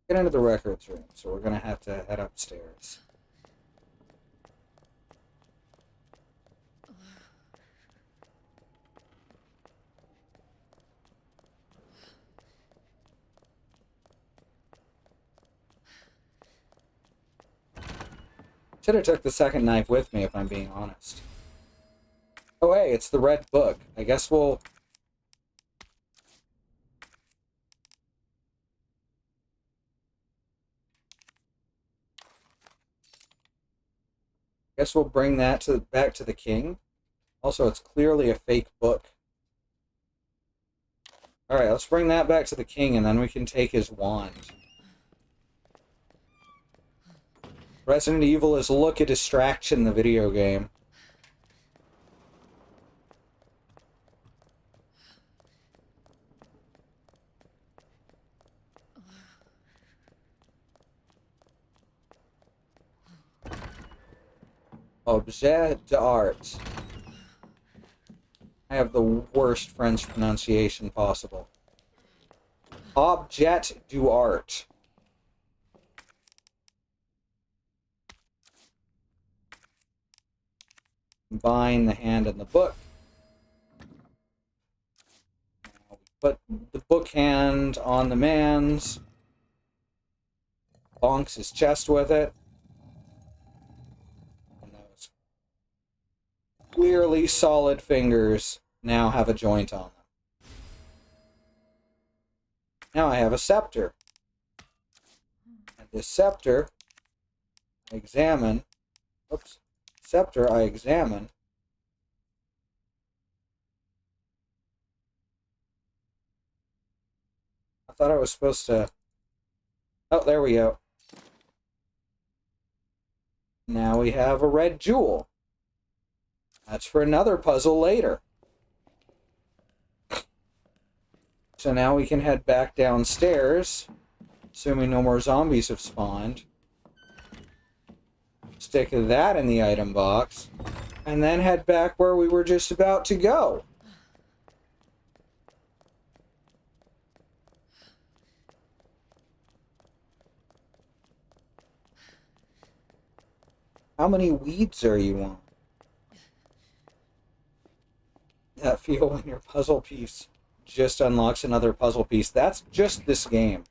Get into the records room, so we're gonna have to head upstairs. Should have took the second knife with me, if I'm being honest. Oh, hey, it's the red book. I guess we'll... bring that back to the king. Also, it's clearly a fake book. Alright, let's bring that back to the king, and then we can take his wand. Resident Evil is look at distraction, the video game. Objet d'art. I have the worst French pronunciation possible. Objet d'art. Combine the hand and the book. Now we put the book hand on the man's. Bonks his chest with it. And those clearly solid fingers now have a joint on them. Now I have a scepter. And this scepter, I examine. Oops. Scepter I examine. thought I was supposed to... Oh, there we go. Now we have a red jewel. That's for another puzzle later. So now we can head back downstairs, assuming no more zombies have spawned. Stick that in the item box, and then head back where we were just about to go. How many weeds are you on? That feel when your puzzle piece just unlocks another puzzle piece. That's just this game.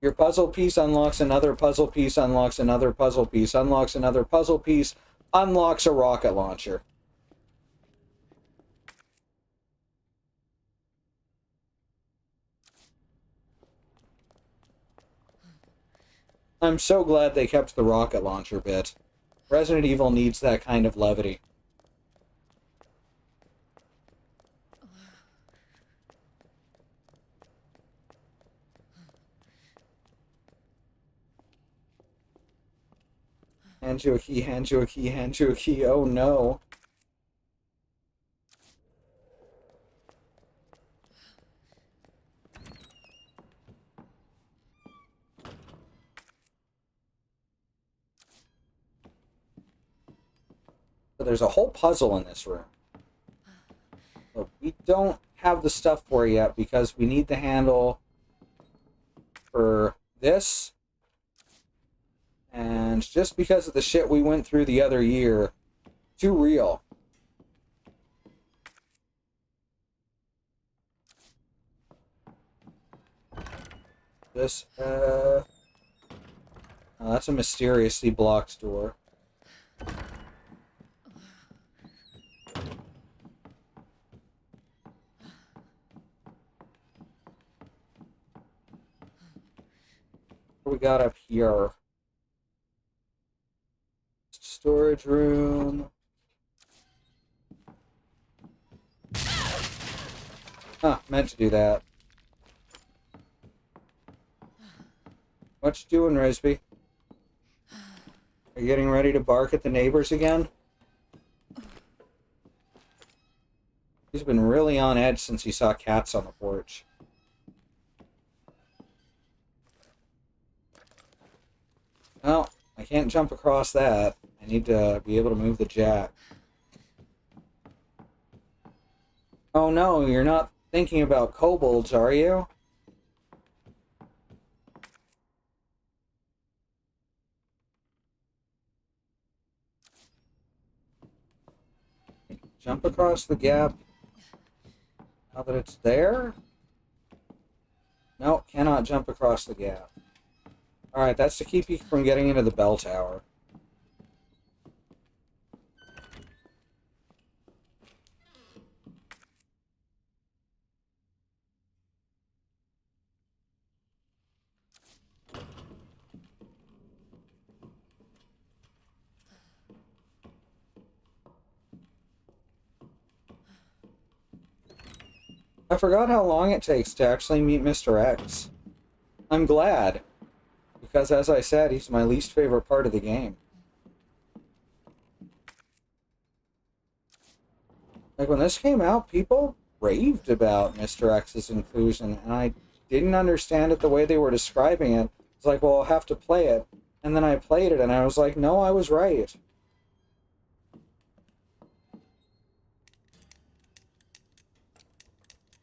Your puzzle piece unlocks another puzzle piece, unlocks another puzzle piece, unlocks another puzzle piece, unlocks a rocket launcher. I'm so glad they kept the rocket launcher bit. Resident Evil needs that kind of levity. Hand you a key, hand you a key, hand you a key. Oh no. So there's a whole puzzle in this room. But we don't have the stuff for it yet because we need the handle for this. And just because of the shit we went through the other year, too real. This, oh, that's a mysteriously blocked door. What we got up here? Storage room. Huh, meant to do that. What you doing, Risby? Are you getting ready to bark at the neighbors again? He's been really on edge since he saw cats on the porch. Well, I can't jump across that. I need to be able to move the jack. Oh no, you're not thinking about kobolds, are you? Jump across the gap. Now that it's there? No, cannot jump across the gap. Alright, that's to keep you from getting into the bell tower. I forgot how long it takes to actually meet Mr. X. I'm glad, because as I said, he's my least favorite part of the game. Like, when this came out, people raved about Mr. X's inclusion, and I didn't understand it the way they were describing it. It's like, well, I'll have to play it. And then I played it, and I was like, no, I was right.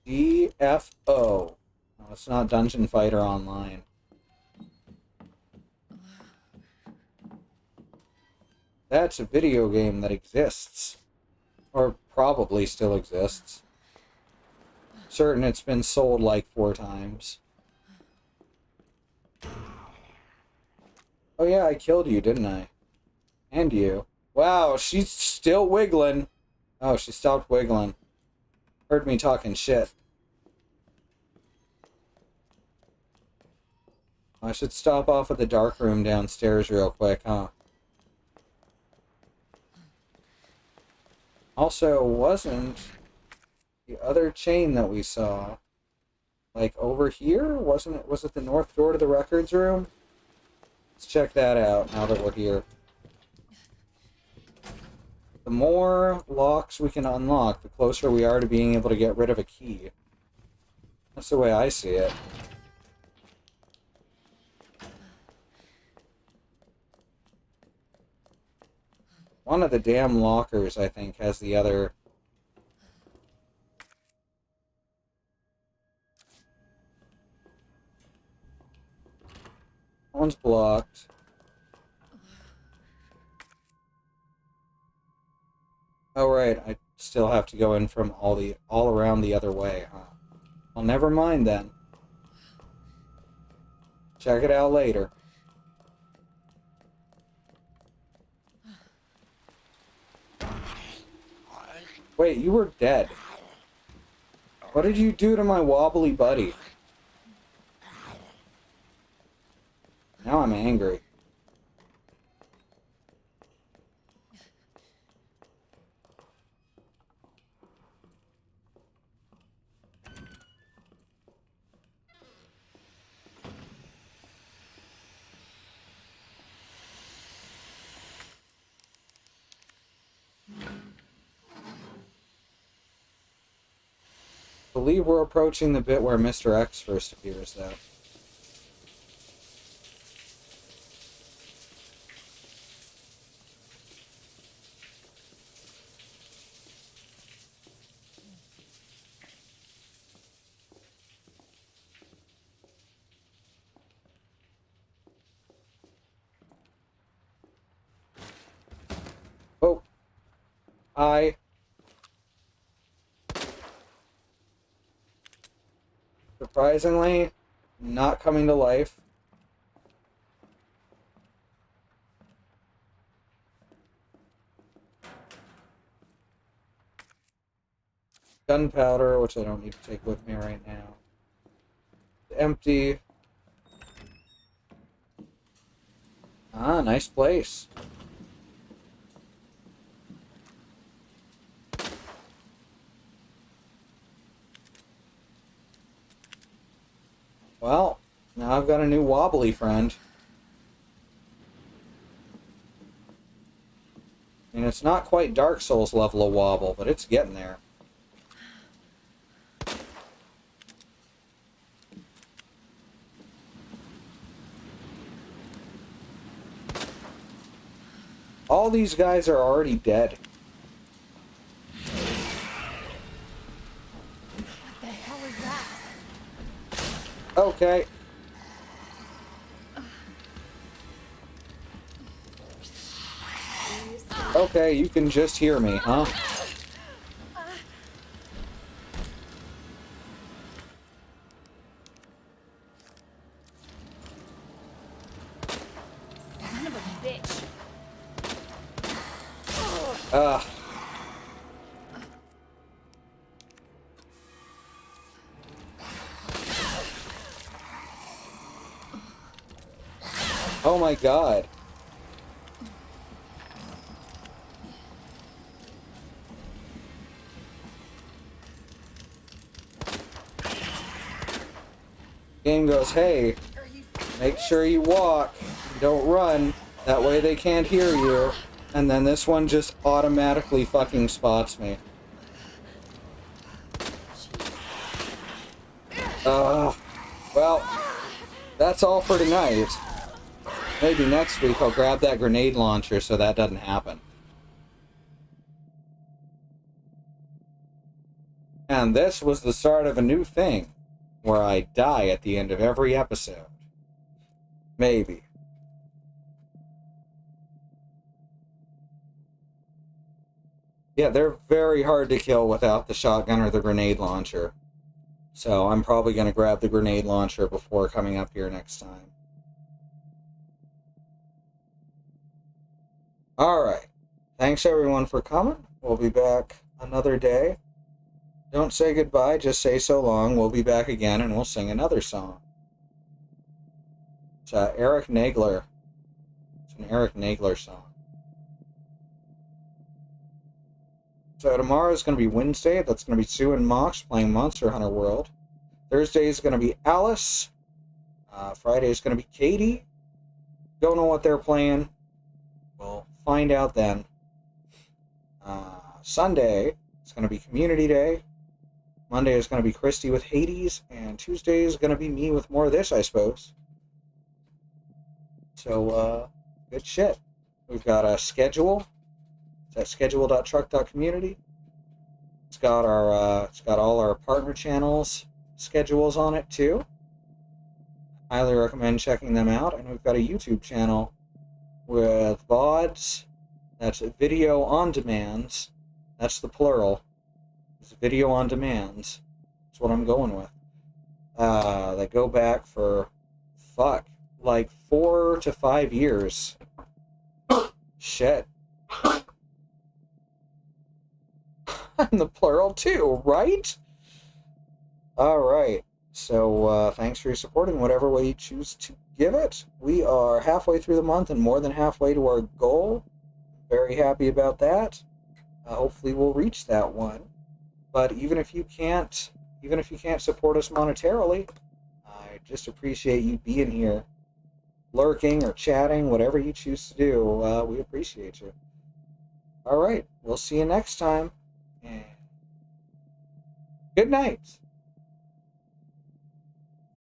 DFO. No, it's not Dungeon Fighter Online. That's a video game that exists. Or probably still exists. Certain it's been sold like 4 times. Oh yeah, I killed you, didn't I? And you. Wow, she's still wiggling. Oh, she stopped wiggling. Heard me talking shit. I should stop off at the dark room downstairs real quick, huh? also, wasn't the other chain that we saw, like, over here? Wasn't it? Was it the north door to the records room? Let's check that out now that we're here. The more locks we can unlock, the closer we are to being able to get rid of a key. That's the way I see it. One of the damn lockers, I think, has the other... One's blocked. Oh, right. I still have to go in from all around the other way, huh? Well, never mind then. Check it out later. Wait, you were dead. What did you do to my wobbly buddy? Now I'm angry. I believe we're approaching the bit where Mr. X first appears, though. Oh. Hi. Surprisingly, not coming to life. Gunpowder, which I don't need to take with me right now. Empty. Ah, nice place. Well, now I've got a new wobbly friend. I mean, it's not quite Dark Souls level of wobble, but it's getting there. All these guys are already dead. What the hell is that? Okay. Okay, you can just hear me, huh? Son of a bitch. Ugh. Oh my god. Game goes, hey, make sure you walk, don't run, that way they can't hear you. And then this one just automatically fucking spots me. Well, that's all for tonight. Maybe next week I'll grab that grenade launcher so that doesn't happen. And this was the start of a new thing, where I die at the end of every episode. Maybe. Yeah, they're very hard to kill without the shotgun or the grenade launcher. So I'm probably going to grab the grenade launcher before coming up here next time. Alright. Thanks everyone for coming. We'll be back another day. Don't say goodbye, just say so long. We'll be back again and we'll sing another song. It's Eric Nagler. It's an Eric Nagler song. So tomorrow is going to be Wednesday. That's going to be Sue and Mox playing Monster Hunter World. Thursday is going to be Alice. Friday is going to be Katie. Don't know what they're playing. We'll find out then. Sunday is going to be Community Day. Monday is going to be Christy with Hades. And Tuesday is going to be me with more of this, I suppose. So, good shit. We've got a schedule. It's at schedule.truck.community. It's got all our partner channels schedules on it too. Highly recommend checking them out. And we've got a YouTube channel with VODs. That's video on demands. That's the plural. It's video on demands. That's what I'm going with. That go back for like 4 to 5 years. Shit. I'm the plural too, right? Alright. So, thanks for your support in whatever way you choose to give it. We are halfway through the month and more than halfway to our goal. Very happy about that. Hopefully we'll reach that one. But even if you can't support us monetarily, I just appreciate you being here, lurking or chatting, whatever you choose to do. We appreciate you. All right, we'll see you next time. And good night.